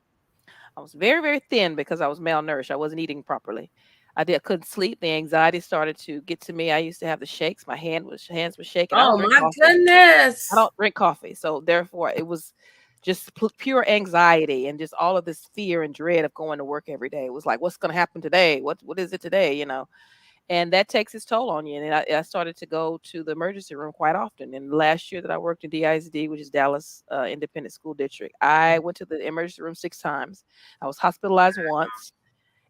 Speaker 4: I was very, very thin because I was malnourished. I wasn't eating properly. Couldn't sleep. The anxiety started to get to me. I used to have the shakes. My hands were shaking.
Speaker 3: Oh my goodness.
Speaker 4: I don't drink coffee. So therefore it was just pure anxiety and just all of this fear and dread of going to work every day. It was like, what's going to happen today? What is it today? And that takes its toll on you. And I started to go to the emergency room quite often. And last year that I worked in DISD, which is Dallas Independent School District, I went to the emergency room 6 times. I was hospitalized once.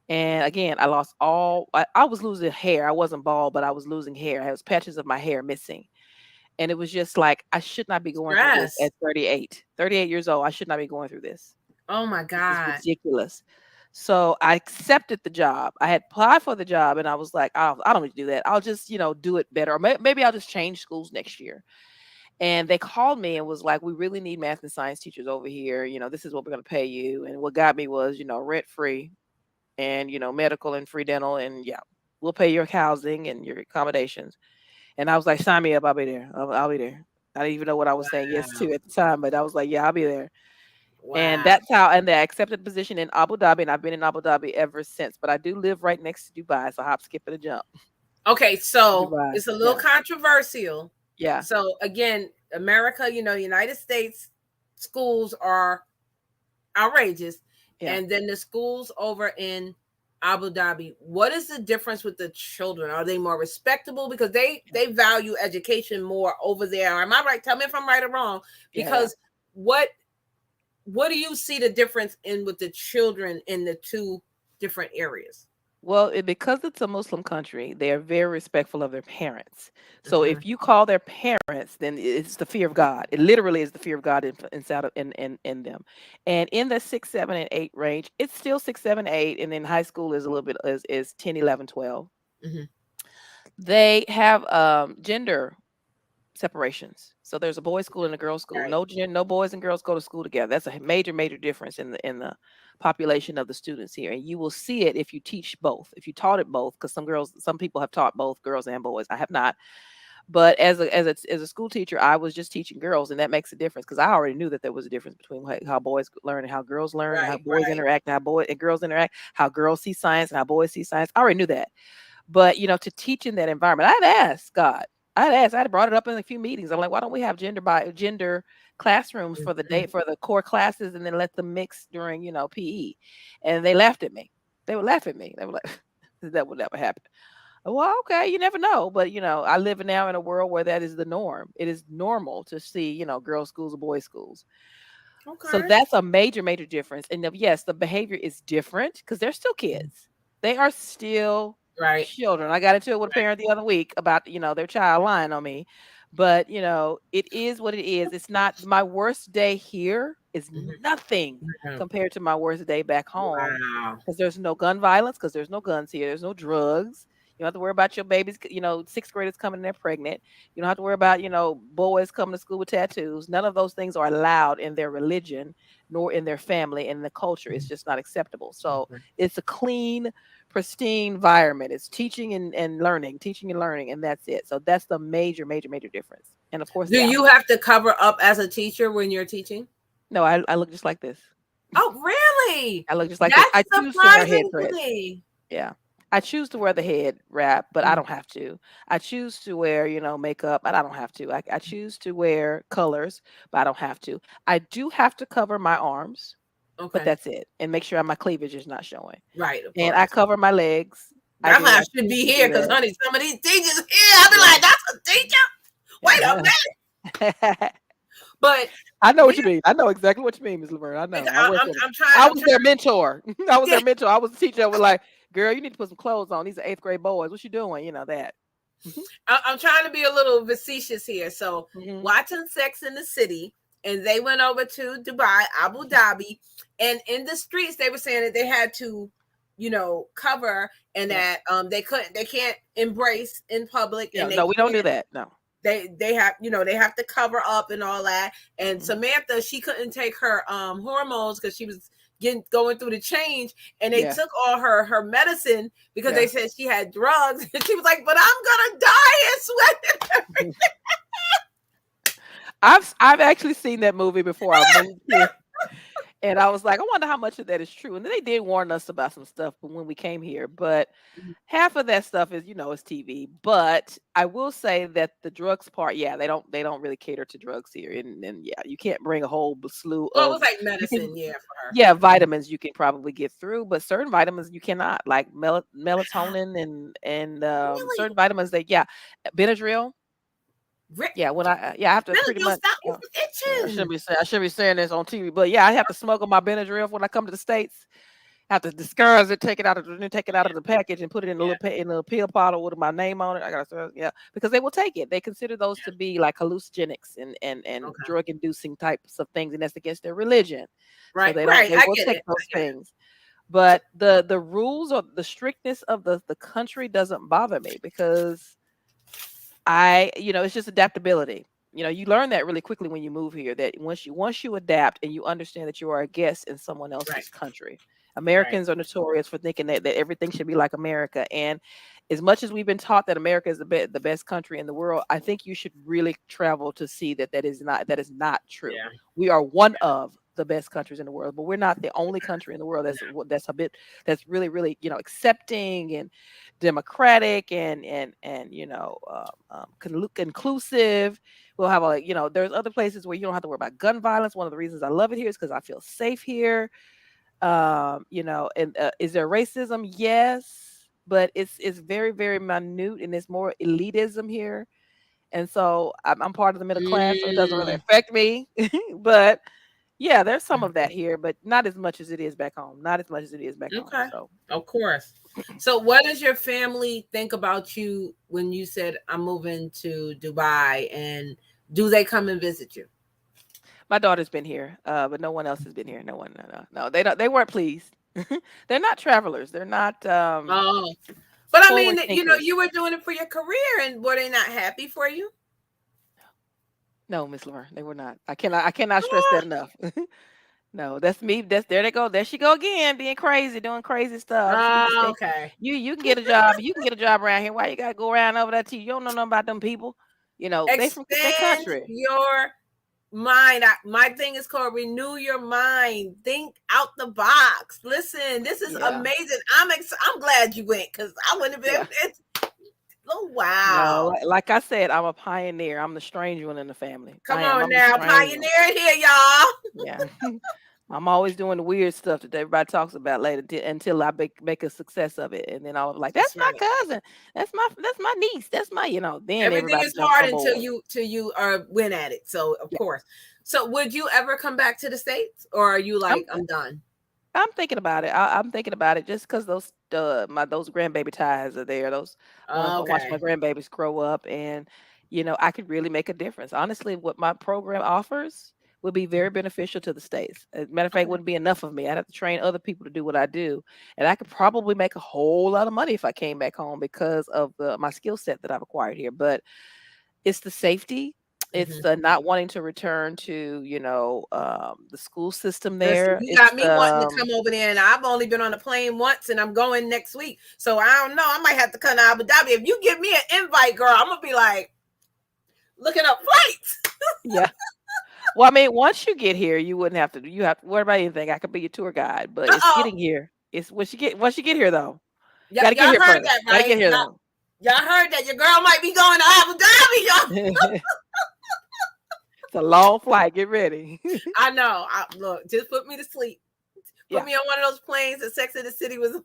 Speaker 4: And again, I lost I was losing hair. I wasn't bald, but I was losing hair. I was patches of my hair missing. And it was just like, I should not be going through this at 38 years old. I should not be going through this.
Speaker 3: Oh my God.
Speaker 4: It's ridiculous. So I accepted the job. I had applied for the job, and I was like, I don't need to do that. I'll just, do it better. Or maybe I'll just change schools next year. And they called me and was like, we really need math and science teachers over here. This is what we're going to pay you. And what got me was, rent free and, medical and free dental. And yeah, we'll pay your housing and your accommodations. And I was like, sign me up. I'll be there. I'll be there. I didn't even know what I was saying yes to at the time, but I was like, yeah, I'll be there.
Speaker 3: Wow.
Speaker 4: And that's how, and they accepted the position in Abu Dhabi, and I've been in Abu Dhabi ever since. But I do live right next to Dubai, so hop, skip, and a jump.
Speaker 3: Okay, so
Speaker 4: Dubai.
Speaker 3: It's a little controversial.
Speaker 4: Yeah.
Speaker 3: So again, America, United States schools are outrageous.
Speaker 4: Yeah.
Speaker 3: And then the schools over in Abu Dhabi, what is the difference with the children? Are they more respectable? Because they value education more over there. Am I right? Tell me if I'm right or wrong. Because what do you see the difference in with the children in the two different areas?
Speaker 4: Well, because it's a Muslim country, they are very respectful of their parents. So if you call their parents, then it's the fear of God. It literally is the fear of God inside of in them. And in the 6, 7, and 8 range, it's still 6, 7, 8, and then high school is a little bit is 10, 11, 12. They have gender separations. So there's a boys' school and a girls' school. Right. No boys and girls go to school together. That's a major difference in the population of the students here. And you will see it if you teach both. If you taught it both, because some people have taught both girls and boys. I have not. But as a school teacher, I was just teaching girls, and that makes a difference because I already knew that there was a difference between how boys learn and how girls learn, and how boys interact, and how boys and girls interact, how girls see science and how boys see science. I already knew that. But to teach in that environment, I had asked God. I had brought it up in a few meetings. I'm like, why don't we have gender classrooms for the day for the core classes, and then let them mix during PE? And they laughed at me. They would laugh at me. They were like, that would never happen. Well, okay, you never know. But I live now in a world where that is the norm. It is normal to see girls' schools or boys' schools. Okay. So that's a major difference. And yes, the behavior is different because they're still kids. They are still children. I got into it with a parent the other week about their child lying on me, but it is what it is. It's not my worst day here is nothing compared to my worst day back home because there's no gun violence, because there's no guns here, there's no drugs. You don't have to worry about your babies, 6th graders coming in there pregnant. You don't have to worry about, boys coming to school with tattoos. None of those things are allowed in their religion, nor in their family and the culture. It's just not acceptable. So it's a clean, pristine environment. It's teaching and learning, and that's it. So that's the major difference. And of course,
Speaker 3: do you have to cover up as a teacher when you're teaching?
Speaker 4: No, I look just like this.
Speaker 3: Oh, really?
Speaker 4: I look just like this. I choose to wear headdress. Yeah. I choose to wear the head wrap, but I
Speaker 3: Mhm.
Speaker 4: don't have to. I choose to wear, makeup, but I don't have to. I choose to wear colors, but I don't have to. I do have to cover my arms, but
Speaker 3: Okay.
Speaker 4: that's it. And make sure my cleavage is not showing.
Speaker 3: Right, of
Speaker 4: And I
Speaker 3: course.
Speaker 4: cover my legs. I
Speaker 3: That's
Speaker 4: do.
Speaker 3: why I
Speaker 4: I
Speaker 3: should
Speaker 4: choose
Speaker 3: be
Speaker 4: to do
Speaker 3: here because,
Speaker 4: that.
Speaker 3: honey, some of these teachers here, I'll be
Speaker 4: Yeah.
Speaker 3: like, that's a teacher. Wait a
Speaker 4: Yeah.
Speaker 3: minute. But
Speaker 4: I know what
Speaker 3: yeah,
Speaker 4: you mean. I know exactly what you mean, Miss Laverne. I know.
Speaker 3: because
Speaker 4: I worked with them.
Speaker 3: I'm trying.
Speaker 4: I
Speaker 3: I'm
Speaker 4: was
Speaker 3: trying.
Speaker 4: their mentor. I was
Speaker 3: Yeah,
Speaker 4: their mentor. I was a teacher. I was like, girl, you need to put some clothes on. These are eighth grade boys. What you doing? You know that.
Speaker 3: I'm trying to be a little facetious here. So
Speaker 4: Hmm.
Speaker 3: watching Sex in the City, and they went over to Dubai, Abu Dhabi, and in the streets they were saying that they had to, cover, and
Speaker 4: Yeah.
Speaker 3: that they can't embrace in public,
Speaker 4: Yeah.
Speaker 3: and they
Speaker 4: No, we don't do
Speaker 3: can't.
Speaker 4: that. No.
Speaker 3: They have, they have to cover up and all that. And
Speaker 4: Hmm.
Speaker 3: Samantha, she couldn't take her hormones because she was going through the change, and they
Speaker 4: Yeah.
Speaker 3: took all her medicine because they
Speaker 4: Yeah.
Speaker 3: said she had drugs. And she was like, but I'm gonna die and sweat.
Speaker 4: I've actually seen that movie before I moved here. And I was like, I wonder how much of that is true. And they did warn us about some stuff when we came here, but half of that stuff is, is TV. But I will say that the drugs part, yeah, they don't really cater to drugs here. And yeah, you can't bring a whole slew
Speaker 3: Well, it was
Speaker 4: of
Speaker 3: like
Speaker 4: you can
Speaker 3: medicine, yeah, for her.
Speaker 4: yeah, vitamins you can probably get through, but certain vitamins you cannot, like melatonin and certain
Speaker 3: Really?
Speaker 4: vitamins that yeah, Benadryl. Yeah, when yeah, I have to pretty
Speaker 3: Benadryl
Speaker 4: much.
Speaker 3: stop me from
Speaker 4: Yeah,
Speaker 3: itching.
Speaker 4: I shouldn't be saying this on TV, but yeah, I have to smuggle my Benadryl when I come to the States. I have to disguise it, take it out of the package, and put it in a
Speaker 3: Yeah,
Speaker 4: in a pill bottle with my name on it. I gotta, yeah, because they will take it. They consider those to be like hallucinogenics and
Speaker 3: okay.
Speaker 4: drug inducing types of things, and that's against their religion. So
Speaker 3: Right, right.
Speaker 4: they
Speaker 3: I
Speaker 4: will
Speaker 3: get
Speaker 4: take
Speaker 3: it.
Speaker 4: those
Speaker 3: I get it.
Speaker 4: things.
Speaker 3: So,
Speaker 4: But the rules or the strictness of the country doesn't bother me because it's just adaptability. You learn that really quickly when you move here that once you adapt and you understand that you are a guest in someone
Speaker 3: right,
Speaker 4: else's country.
Speaker 3: right.
Speaker 4: Americans are notorious for thinking that everything should be like America. And as much as we've been taught that America is the best country in the world, I think you should really travel to see that is not true.
Speaker 3: Yeah,
Speaker 4: We are one of the best countries in the world, but we're not the only country in the world that's a bit that's really really accepting and democratic and inclusive. We'll have there's other places where you don't have to worry about gun violence. One of the reasons I love it here is because I feel safe here. And is there racism? Yes, but it's very very minute and it's more elitism here. And so I'm part of the middle class, so it doesn't really
Speaker 3: mm,
Speaker 4: affect me. But yeah, there's some of that here, but not as much as it is back home. Not as much as it is back home.
Speaker 3: okay,
Speaker 4: So
Speaker 3: of course. So, what does your family think about you when you said I'm moving to Dubai, and do they come and visit you?
Speaker 4: my daughter's been here, but no one else has been here. No one, no. They don't. They weren't pleased. They're not travelers. They're not
Speaker 3: Oh, but I mean,
Speaker 4: forward thinkers.
Speaker 3: you were doing it for your career, and were they not happy for you?
Speaker 4: No, Miss Laverne, they were not. I cannot stress
Speaker 3: Oh,
Speaker 4: that enough. No, that's me. That's there they go. There she go again, being crazy, doing crazy stuff. She need to stay.
Speaker 3: okay.
Speaker 4: You can get a job. You can get a job around here. Why you gotta go around over there? You don't know nothing about them people. They from their
Speaker 3: Expand
Speaker 4: country.
Speaker 3: your mind. My thing is called renew your mind. Think out the box. Listen, this is
Speaker 4: Yeah,
Speaker 3: amazing. I'm glad you went because I wouldn't have
Speaker 4: yeah.
Speaker 3: been. It's oh
Speaker 4: No,
Speaker 3: wow.
Speaker 4: like I said, I'm a pioneer. I'm the strange one in the family.
Speaker 3: Come
Speaker 4: I am.
Speaker 3: on
Speaker 4: I'm the
Speaker 3: now,
Speaker 4: strange one.
Speaker 3: pioneer here, y'all.
Speaker 4: Yeah. I'm always doing the weird stuff that everybody talks about later until I make a success of it, and then I was like,
Speaker 3: That's
Speaker 4: "That's my
Speaker 3: right.
Speaker 4: cousin, that's my niece, that's my." Then
Speaker 3: Everything
Speaker 4: everybody
Speaker 3: is
Speaker 4: jumps
Speaker 3: hard
Speaker 4: on board.
Speaker 3: until you are win at it. So of
Speaker 4: Yeah,
Speaker 3: course. So would you ever come back to the States, or are you
Speaker 4: I'm
Speaker 3: like I'm done?
Speaker 4: I'm thinking about it. I'm thinking about it just because those grandbaby ties are there. Those I watch my
Speaker 3: Okay.
Speaker 4: grandbabies grow up, and I could really make a difference. Honestly, what my program offers would be very beneficial to the states. As a matter of fact, it
Speaker 3: Okay.
Speaker 4: wouldn't be enough of me. I'd have to train other people to do what I do, and I could probably make a whole lot of money if I came back home because of my skill set that I've acquired here. But it's the safety. It's
Speaker 3: Mhm.
Speaker 4: the not wanting to return to, the school system
Speaker 3: Listen,
Speaker 4: there.
Speaker 3: you
Speaker 4: It's
Speaker 3: got me wanting to come over there, and I've only been on a plane once, and I'm going next week. So I don't know. I might have to come to Abu Dhabi. If you give me an invite, girl, I'm gonna be like looking up flights.
Speaker 4: yeah. Well, I mean, once you get here, you have to worry about anything. I could be your tour guide, but it's
Speaker 3: Uh
Speaker 4: getting here. It's once you get here though. Gotta get
Speaker 3: Y'all
Speaker 4: here
Speaker 3: heard
Speaker 4: first.
Speaker 3: that,
Speaker 4: Gotta
Speaker 3: right?
Speaker 4: get here though.
Speaker 3: Y'all heard that your girl might be going to Abu Dhabi, y'all.
Speaker 4: It's a long flight. Get ready.
Speaker 3: I know. Look, just put me to sleep. Put me on one of those planes that Sex and the City was on.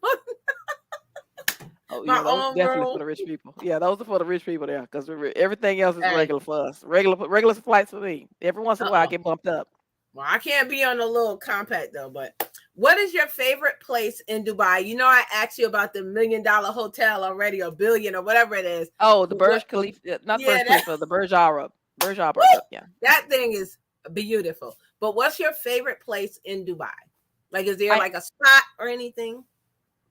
Speaker 4: Oh,
Speaker 3: My
Speaker 4: yeah, those
Speaker 3: own
Speaker 4: definitely
Speaker 3: room.
Speaker 4: for the rich people. Yeah, those are for the rich people there, because everything else is regular for us. Regular flights for me. Every once in a while, I get bumped up.
Speaker 3: Well, I can't be on a little compact though. But what is your favorite place in Dubai? You know, I asked you about the $1 million hotel already, or billion, or whatever it is.
Speaker 4: Oh, the Burj Khalifa, not Burj Khalifa, the Burj Arab. Burj Arab. Yeah,
Speaker 3: that thing is beautiful. But what's your favorite place in Dubai? Like, is there like a spot or anything?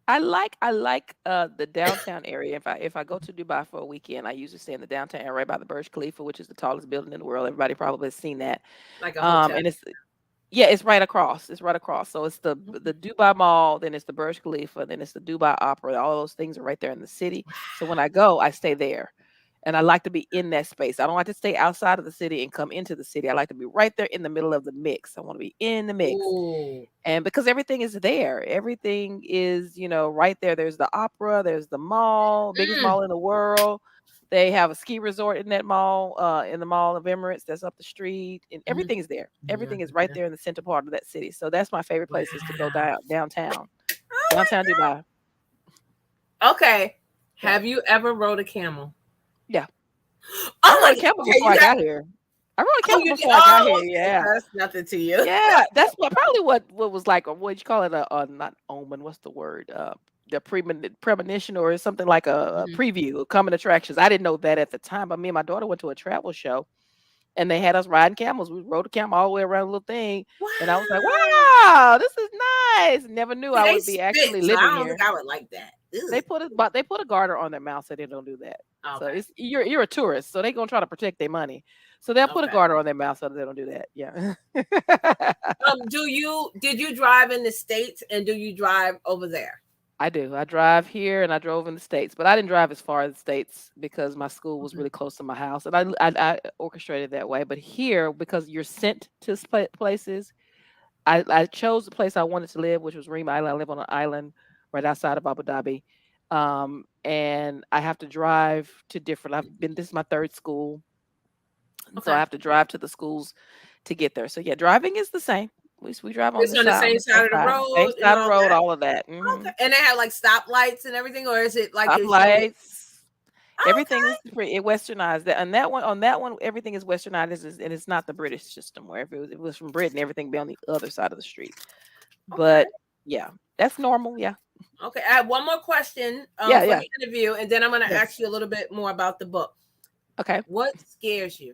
Speaker 4: I like the downtown area. If I go to Dubai for a weekend, I usually stay in the downtown area right by the Burj Khalifa, which is the tallest building in the world. Everybody probably has seen that.
Speaker 3: Like a hotel.
Speaker 4: And it's right across. It's right across. So it's the Dubai Mall, then it's the Burj Khalifa, then it's the Dubai Opera. All those things are right there in the city. So when I go, I stay there. And I like to be in that space. I don't like to stay outside of the city and come into the city. I like to be right there in the middle of the mix. I want to be in the mix.
Speaker 3: Ooh.
Speaker 4: And because everything is there, everything is, right there. There's the opera, there's the mall, biggest mall in the world. They have a ski resort in that mall, in the Mall of Emirates that's up the street. And everything is there. Everything is right there in the center part of that city. So that's my favorite place is to go downtown. Downtown Dubai.
Speaker 3: Okay. Have you ever rode a camel?
Speaker 4: Yeah. I rode a camel before I got here. I rode a camel before I got here. Yeah.
Speaker 3: That's nothing to you.
Speaker 4: Yeah. That's probably what was like, or what you call it, not omen, what's the word? The premonition, or something like a preview of coming attractions. I didn't know that at the time, but me and my daughter went to a travel show and they had us riding camels. We rode a camel all the way around a little thing. Wow. And I was like, wow, this is nice. Never knew I would be actually living here. I don't
Speaker 3: think I would like that.
Speaker 4: They put a garter on their mouth so they don't do that. Okay. So you're a tourist, so they're gonna try to protect their money. So they'll put a garter on their mouth so they don't do that. Yeah.
Speaker 3: Did you drive in the States, and do you drive over there?
Speaker 4: I do. I drive here and I drove in the States, but I didn't drive as far as the States because my school was really close to my house, and I orchestrated that way. But here, because you're sent to places, I chose the place I wanted to live, which was Reem Island. I live on an island right outside of Abu Dhabi, and I have to drive to different. This is my third school, so I have to drive to the schools to get there. So yeah, driving is the same. We drive on the
Speaker 3: same side of the road.
Speaker 4: Same side of the road, all of that. Mm-hmm.
Speaker 3: Okay. And they have like stoplights and everything, or is it like
Speaker 4: stoplights? Everything is westernized. On that one, everything is westernized, and it's not the British system where if it was from Britain, everything be on the other side of the street. Okay. But yeah, that's normal. Yeah.
Speaker 3: Okay. I have one more question for the interview, and then I'm going to ask you a little bit more about the book.
Speaker 4: Okay.
Speaker 3: What scares you?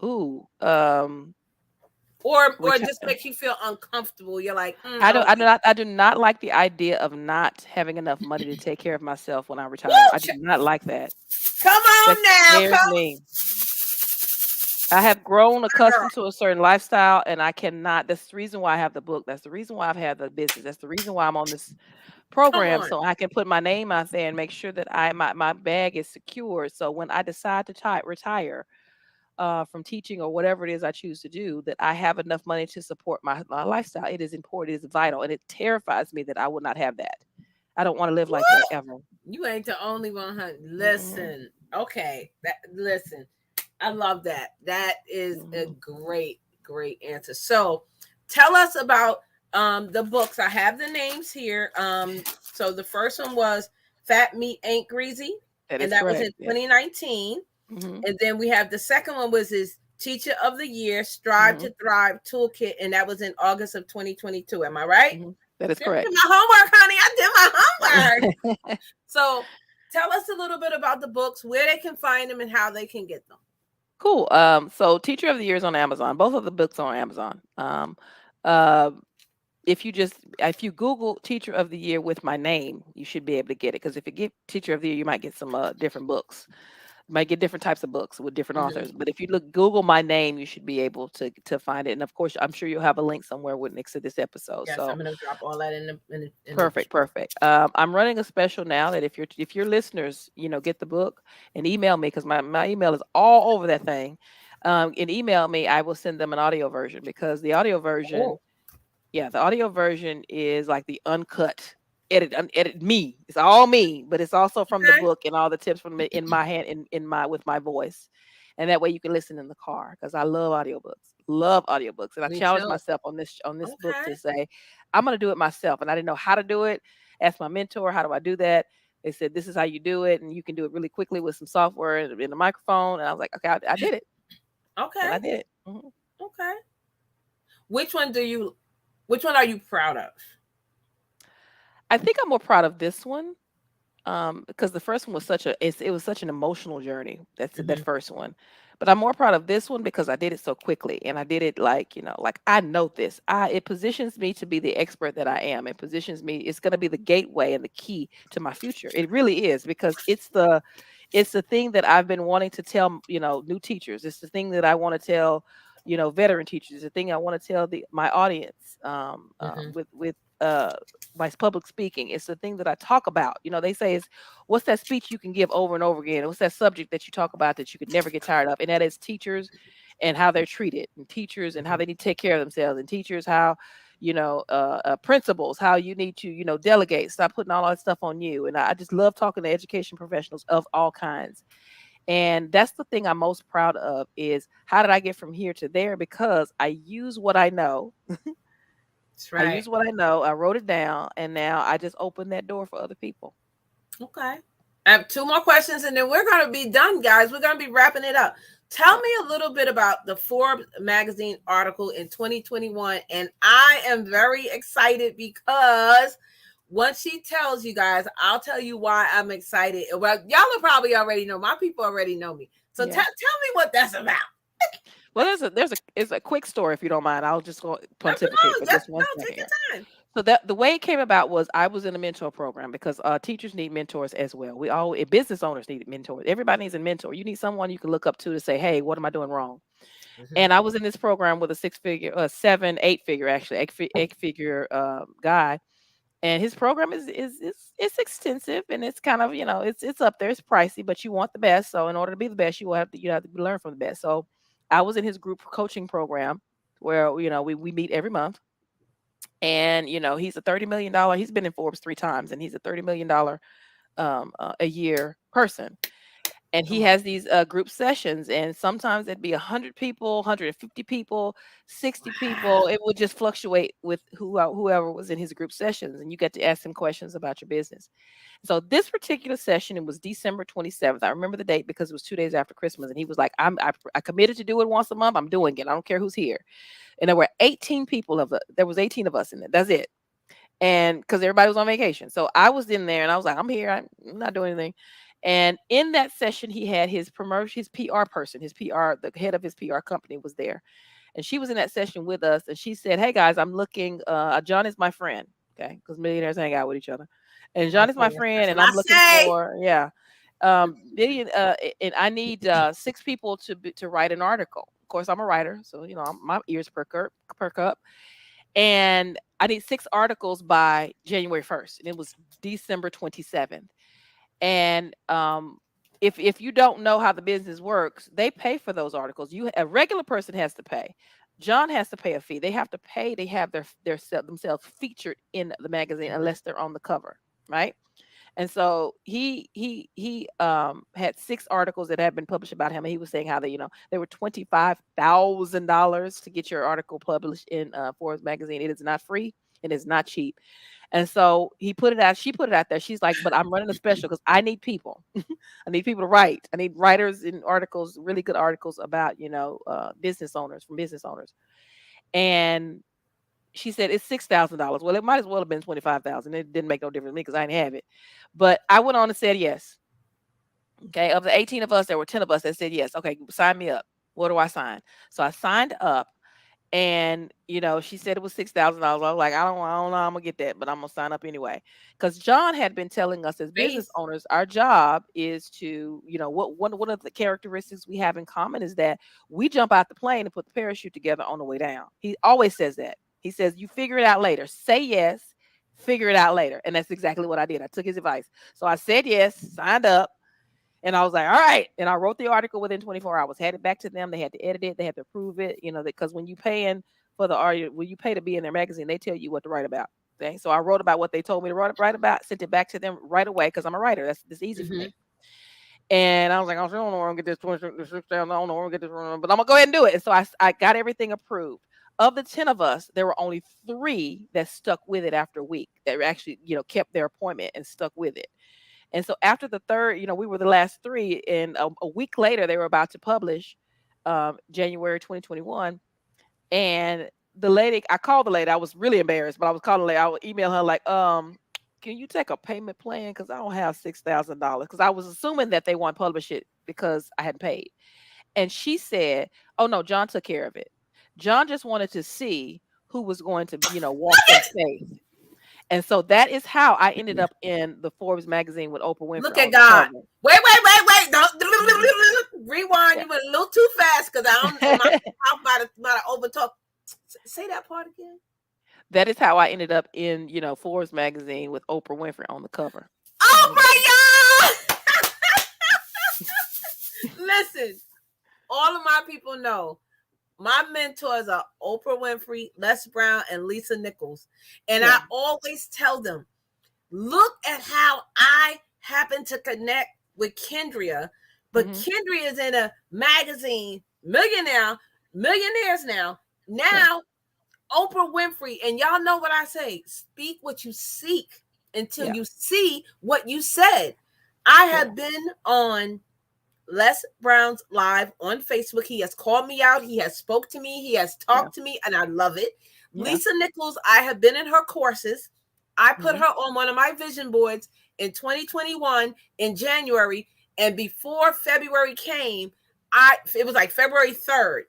Speaker 4: Ooh.
Speaker 3: Or just makes you feel uncomfortable. You're like,
Speaker 4: I do not like the idea of not having enough money to take care of myself when I retire. I do not like that.
Speaker 3: Come on now.
Speaker 4: Me. I have grown accustomed to a certain lifestyle, and I cannot. That's the reason why I have the book. That's the reason why I've had the business. That's the reason why I'm on this program, so I can put my name out there and make sure that my bag is secure. So when I decide to retire from teaching or whatever it is I choose to do, that I have enough money to support my lifestyle. It is important. It is vital, and it terrifies me that I will not have that. I don't want to live like that ever.
Speaker 3: You ain't the only one, honey. Listen, okay. Listen, I love that. That is a great answer. So tell us about the books. I have the names here. So the first one was Fat Meat Ain't Greasy. That was in 2019. Mm-hmm. And then we have the second one was his Teacher of the Year, Strive to Thrive Toolkit. And that was in August of 2022. Am I right?
Speaker 4: Mm-hmm. That is correct.
Speaker 3: I did my homework, honey. I did my homework. So tell us a little bit about the books, where they can find them and how they can get them.
Speaker 4: Cool. So Teacher of the Year is on Amazon. Both of the books are on Amazon. If you Google Teacher of the Year with my name, you should be able to get it. Because if you get Teacher of the Year, you might get some different books. You might get different types of books with different authors. But if you Google my name, you should be able to find it. And of course, I'm sure you'll have a link somewhere next to this episode.
Speaker 3: Yes, so I'm going to drop all that in the
Speaker 4: perfect. I'm running a special now that if your listeners, get the book and email me, because my email is all over that thing. And email me, I will send them an audio version, because the audio version, the audio version is like the uncut edit me. It's all me, but it's also from the
Speaker 3: Okay.
Speaker 4: book and all the tips from in my hand in my with my voice. And that way you can listen in the car because I love audiobooks. Love audiobooks. And I
Speaker 3: Me
Speaker 4: challenged
Speaker 3: too.
Speaker 4: myself on this book
Speaker 3: Okay.
Speaker 4: to say, I'm gonna do it myself. And I didn't know how to do it. Asked my mentor, how do I do that? They said, this is how you do it, and you can do it really quickly with some software and a microphone. And I was like, okay, I did it. And
Speaker 3: Okay.
Speaker 4: I did it. Mhm.
Speaker 3: Okay. Which one do you? Which one are you proud of?
Speaker 4: I think I'm more proud of this one because the first one was it was such an emotional journey. That's that
Speaker 3: Hmm.
Speaker 4: first one. But I'm more proud of this one because I did it so quickly and I did it like, like I know this. It positions me to be the expert that I am. It positions me, it's going to be the gateway and the key to my future. It really is because it's the thing that I've been wanting to tell, new teachers. It's the thing that I want to tell, veteran teachers. It's the thing I want to tell my audience
Speaker 3: Hmm.
Speaker 4: with my public speaking. It's the thing that I talk about. They say is what's that speech you can give over and over again? What's that subject that you talk about that you could never get tired of? And that is teachers and how they're treated, and teachers and how
Speaker 3: Hmm.
Speaker 4: they need to take care of themselves, and teachers how principals, how you need to delegate, stop putting all that stuff on you. And I just love talking to education professionals of all kinds. And that's the thing I'm most proud of is how did I get from here to there? Because I use what I know.
Speaker 3: That's
Speaker 4: I
Speaker 3: right.
Speaker 4: use what I know. I wrote it down, and now I just open that door for other people.
Speaker 3: Okay. I have two more questions and then we're going to be done, guys. We're going to be wrapping it up. Tell
Speaker 4: Okay.
Speaker 3: me a little bit about the Forbes magazine article in 2021. And I am very excited because once she tells you guys, I'll tell you why I'm excited. Well, y'all will probably already know. My people already know me. So
Speaker 4: Yeah.
Speaker 3: tell me what that's about.
Speaker 4: Well, it's a quick story if you don't mind. I'll just go
Speaker 3: No, come
Speaker 4: pontificate
Speaker 3: on.
Speaker 4: for
Speaker 3: Yep.
Speaker 4: just
Speaker 3: No,
Speaker 4: one second
Speaker 3: take
Speaker 4: here.
Speaker 3: your time.
Speaker 4: So that the way it came about was I was in a mentor program because teachers need mentors as well. Business owners need mentors. Everybody needs a mentor. You need someone you can look up to say, hey, what am I doing wrong?
Speaker 3: Mhm.
Speaker 4: And I was in this program with a seven, eight figure, actually, eight figure guy. And his program is it's extensive and it's kind of, it's up there. It's pricey, but you want the best. So in order to be the best, you have to learn from the best. So I was in his group coaching program where, we meet every month. And, he's a $30 million, he's been in Forbes 3 times, and he's a $30 million a year person. And he
Speaker 3: Come on.
Speaker 4: has these group sessions, and sometimes it'd be 100 people, 150 people, 60 people.
Speaker 3: Wow.
Speaker 4: It would just fluctuate with whoever was in his group sessions, and you get to ask him questions about your business. So this particular session, it was December 27th. I remember the date because it was 2 days after Christmas, and he was like, I committed to do it once a month. I'm doing it. I don't care who's here. And there was 18 of us in there. That's it. And because everybody was on vacation. So I was in there and I was like, I'm here. I'm not doing anything. And in that session, he had his PR person, the head of his PR company was there. And she was in that session with us. And she said, hey guys, I'm looking, John is my friend. Okay. Because millionaires hang out with each other. And John is
Speaker 3: Okay.
Speaker 4: my
Speaker 3: That's
Speaker 4: friend. And
Speaker 3: what I
Speaker 4: I'm looking
Speaker 3: say.
Speaker 4: for, yeah. And I need 6 people to write an article. Of course, I'm a writer. So, my ears perk up. And I need 6 articles by January 1st, and it was December 27th. And if you don't know how the business works, they pay for those articles. A regular person has to pay. John has to pay a fee. They have to pay. They have themselves featured in the magazine
Speaker 3: Mhm.
Speaker 4: unless they're on the cover, right? And so he had 6 articles that had been published about him, and he was saying how they were $25,000 to get your article published in Forbes magazine. It is not free. It is not cheap. And so he put it out. She put it out there. She's like, "But I'm running a special because I need people. I need people to write. I need writers in articles, really good articles about business owners from business owners." And she said it's $6,000. Well, it might as well have been 25,000. It didn't make no difference to me because I didn't have it. But I went on and said yes. Okay, of the 18 of us, there were 10 of us that said yes. Okay, sign me up. What do I sign? So I signed up, and she said it was $6,000. I was like, I don't know, I'm gonna get that, but I'm gonna sign up anyway. Because John had been telling us as business
Speaker 3: Faith.
Speaker 4: owners, our job is to, what one of the characteristics we have in common is that we jump out the plane and put the parachute together on the way down. He always says that. He says, you figure it out later. Say yes, figure it out later. And that's exactly what I did. I took his advice. So I said yes, signed up. And I was like, all right. And I wrote the article within 24 hours, had it back to them. They had to edit it. They had to approve it, because when you paying for the article, when you pay to be in their magazine, they tell you what to write about. thing. So I wrote about what they told me to write about, sent it back to them right away because I'm a writer. That's easy for me. And I was like, I don't know where I'm gonna get this down. I don't know where I'm gonna get this, but I'm gonna go ahead and do it. And so I got everything approved. Of the 10 of us, there were only 3 that stuck with it after a week. That actually, kept their appointment and stuck with it. And so after the third, we were the last 3, and a week later they were about to publish, January 2021. And I called the lady. I was really embarrassed, but I was calling the lady. I would email her like, can you take a payment plan? Because I don't have $6,000. Because I was assuming that they want to publish it because I hadn't paid. And she said, oh no, John took care of it. John just wanted to see who was going to, walk in faith. And so that is how I ended up in the Forbes magazine with Oprah Winfrey.
Speaker 3: Look at God. Wait. Don't rewind. You went a little too fast because I don't I'm about to overtalk. Say that part again.
Speaker 4: That is how I ended up in, Forbes magazine with Oprah Winfrey on the cover.
Speaker 3: Oh my God! Listen, all of my people know my mentors are Oprah Winfrey, Les Brown, and Lisa Nichols. And I always tell them, look at how I happen to connect with Kendria, but Kendria is in a magazine, millionaires now. Oprah Winfrey, and y'all know what I say, speak what you seek until you see what you said. I have been on Les Brown's live on Facebook. He has called me out. He has spoke to me. He has talked to me, and I love it. Lisa Nichols, I have been in her courses. I put her on one of my vision boards in 2021 in January, and before February came, it was like February 3rd.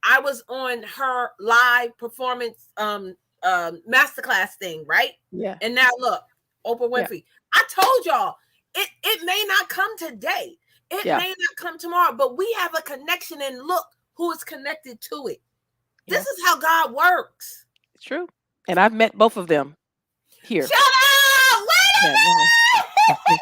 Speaker 3: I was on her live performance masterclass thing, right? Yeah. And now look, Oprah Winfrey. I told y'all it may not come today. It may not come tomorrow, but we have a connection, and look who is connected to it. This is how God works.
Speaker 4: It's true. And I've met both of them here.
Speaker 3: Shut up! Wait a minute!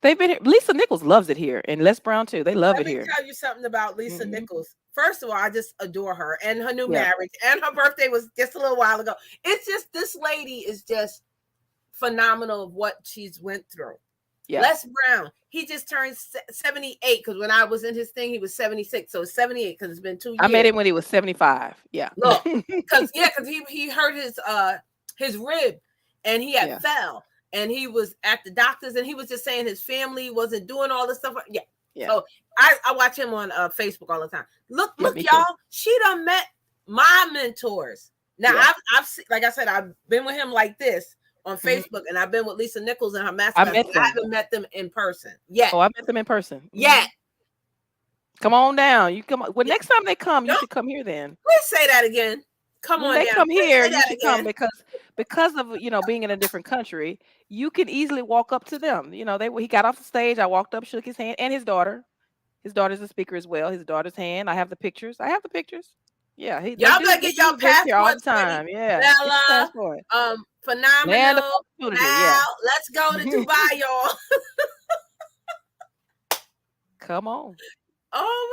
Speaker 4: They've been here. Lisa Nichols loves it here, and Les Brown too. They love it here.
Speaker 3: Let me tell you something about Lisa Nichols. First of all, I just adore her and her new marriage, and her birthday was just a little while ago. It's just, this lady is just phenomenal of what she's went through. Les Brown, he just turned 78 because when I was in his thing, he was 76. So it's 78 because it's been 2 years.
Speaker 4: I met him when he was 75. Yeah.
Speaker 3: Look, because he hurt his rib and he had fell. And he was at the doctor's, and he was just saying his family wasn't doing all this stuff. Yeah. So I watch him on Facebook all the time. Look, y'all. Too. She done met my mentors. Now I've like I said, I've been with him like this on Facebook, and I've been with Lisa Nichols and her master. I haven't met them in person yet.
Speaker 4: Oh, I met them in person.
Speaker 3: Yeah.
Speaker 4: Come on down. You come. Well, next time they come, you should come here. Then
Speaker 3: please say that again. Come on,
Speaker 4: they come here. You should come because of being in a different country. You can easily walk up to them. He got off the stage. I walked up, shook his hand, and his daughter. His daughter's a speaker as well. His daughter's hand. I have the pictures. Yeah,
Speaker 3: y'all better get y'all passports
Speaker 4: all the time. Yeah,
Speaker 3: Bella, phenomenal. Now let's go to Dubai, y'all.
Speaker 4: Come on.
Speaker 3: Oh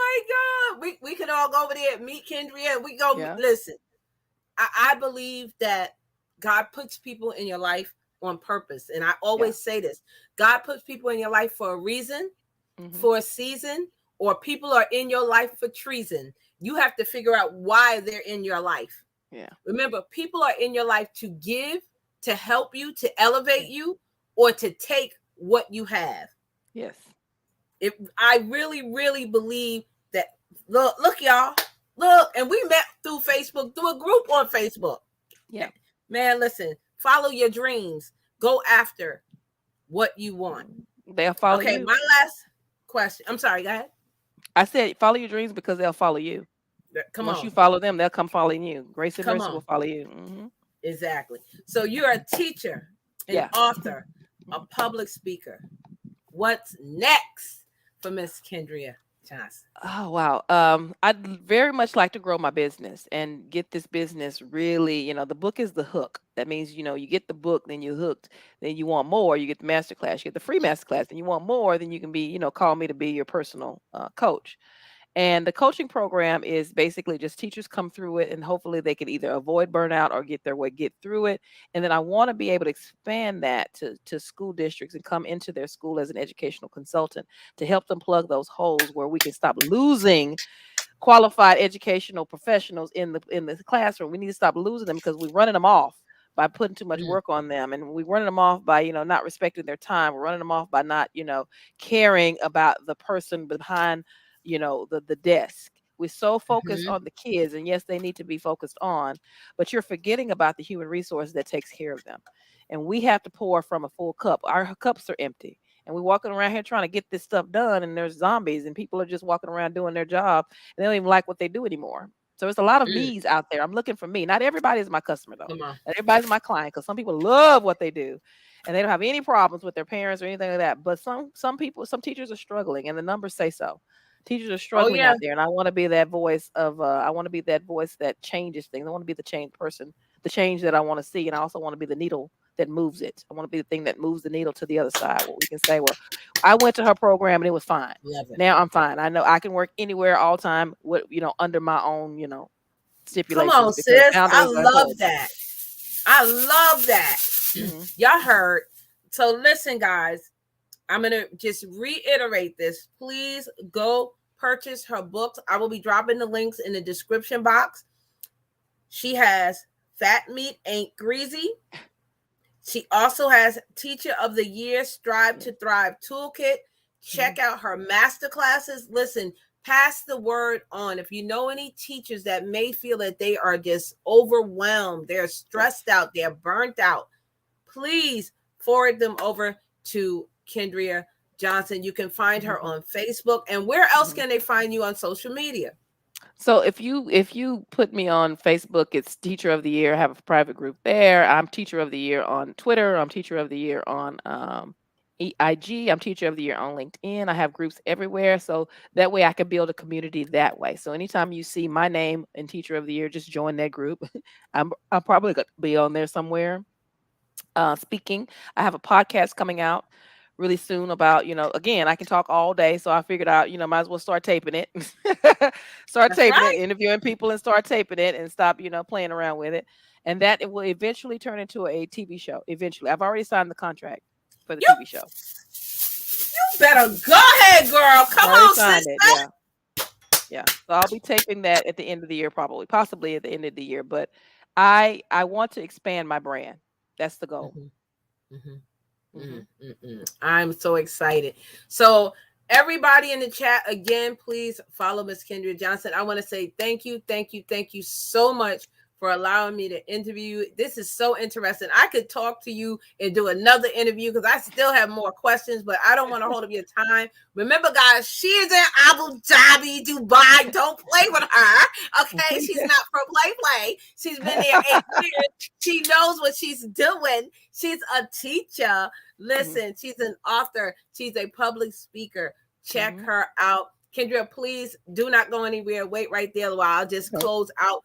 Speaker 3: my God, we can all go over there and meet Kendria. We go listen. I believe that God puts people in your life on purpose. And I always say this. God puts people in your life for a reason, for a season, or people are in your life for treason. You have to figure out why they're in your life. Yeah. Remember, people are in your life to give, to help you, to elevate you, or to take what you have. Yes. I really, really believe that. Look, y'all. Look, and we met through Facebook, through a group on Facebook. Yeah. Man, listen, follow your dreams. Go after what you want.
Speaker 4: They'll follow you.
Speaker 3: Okay, my last question. I'm sorry, go ahead.
Speaker 4: I said follow your dreams because they'll follow you. Once you follow them, they'll come following you. Grace and mercy will follow you.
Speaker 3: Exactly. So you're a teacher, an author, a public speaker. What's next for Miss Kendria Johnson?
Speaker 4: Oh, wow. I'd very much like to grow my business and get this business really, the book is the hook. That means, you get the book, then you're hooked, then you want more, you get the masterclass, you get the free masterclass, then you want more, then you can be, call me to be your personal coach. And the coaching program is basically just teachers come through it, and hopefully they can either avoid burnout or get through it. And then I want to be able to expand that to school districts and come into their school as an educational consultant to help them plug those holes where we can stop losing qualified educational professionals in the classroom. We need to stop losing them because we're running them off by putting too much work on them, and we're running them off by not respecting their time. We're running them off by not caring about the person behind the desk. We're so focused on the kids, and yes, they need to be focused on, but you're forgetting about the human resource that takes care of them. And we have to pour from a full cup. Our cups are empty. And we're walking around here trying to get this stuff done, and there's zombies, and people are just walking around doing their job, and they don't even like what they do anymore. So there's a lot of me's out there. I'm looking for me. Not everybody is my customer, though. Not everybody's my client, because some people love what they do, and they don't have any problems with their parents or anything like that. But some teachers are struggling, and the numbers say so. Teachers are struggling out there, and I want to be that voice that changes things. I want to be the change person, the change that I want to see, and I also want to be the needle that moves it. I want to be the thing that moves the needle to the other side, where we can say, well, I went to her program and it was fine. Now I'm fine. I know I can work anywhere all time with, under my own, stipulations.
Speaker 3: Come on, sis. I love that. I love that. Y'all heard. So listen, guys, I'm going to just reiterate this. Please go purchase her books. I will be dropping the links in the description box. She has Fat Meat Ain't Greasy. She also has Teacher of the Year, Strive to Thrive Toolkit. Check out her masterclasses. Listen, pass the word on. If you know any teachers that may feel that they are just overwhelmed, they're stressed out, they're burnt out, please forward them over to Kendria Johnson. You can find her on Facebook. And where else can they find you on social media?
Speaker 4: So if you put me on Facebook, it's Teacher of the Year. I have a private group there. I'm Teacher of the Year on Twitter. I'm Teacher of the Year on IG. I'm Teacher of the Year on LinkedIn. I have groups everywhere, so that way I can build a community that way. So anytime you see my name in Teacher of the Year, just join that group. I'm probably going to be on there somewhere speaking. I have a podcast coming out really soon about, again, I can talk all day. So I figured out, might as well start taping it, interviewing people and start taping it and stop, playing around with it. And that it will eventually turn into a TV show. Eventually. I've already signed the contract for the TV show.
Speaker 3: You better go ahead, girl. Come on, sister.
Speaker 4: Yeah. So I'll be taping that at the end of the year, possibly at the end of the year. But I want to expand my brand. That's the goal.
Speaker 3: I'm so excited. So everybody in the chat, again, please follow Miss Kendria Johnson. I want to say thank you so much for allowing me to interview you. This is so interesting. I could talk to you and do another interview because I still have more questions, but I don't want to hold up your time. Remember, guys, she is in Abu Dhabi, Dubai. Don't play with her. Okay, she's not for play. She's been there 8 years. She knows what she's doing. She's a teacher. Listen, she's an author. She's a public speaker. Check her out. Kendria, please do not go anywhere. Wait right there while I'll just close out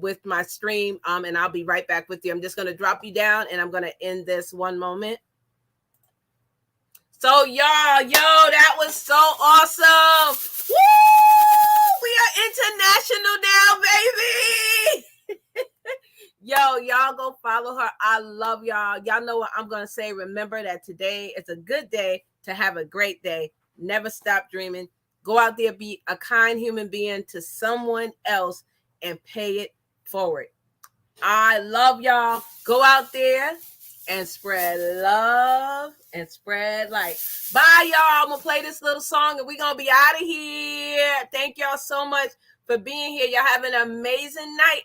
Speaker 3: with my stream, and I'll be right back with you. I'm just going to drop you down, and I'm going to end this one moment. So, y'all, that was so awesome. Woo! We are international now, baby. Y'all go follow her. I love y'all. Y'all know what I'm going to say. Remember that today is a good day to have a great day. Never stop dreaming. Go out there, be a kind human being to someone else, and pay it forward. I love y'all. Go out there and spread love and spread light. Bye, y'all. I'm going to play this little song and we're going to be out of here. Thank y'all so much for being here. Y'all have an amazing night.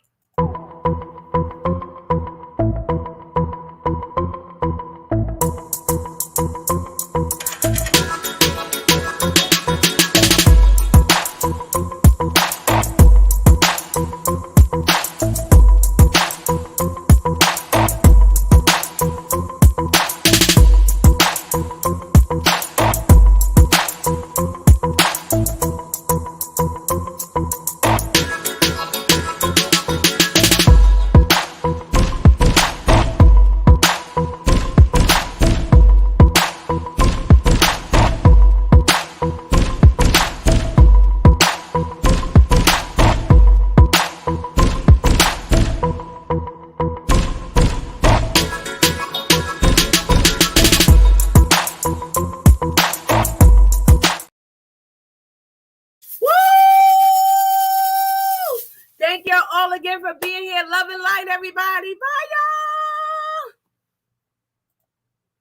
Speaker 3: again for being here. Love and light, everybody. Bye, y'all.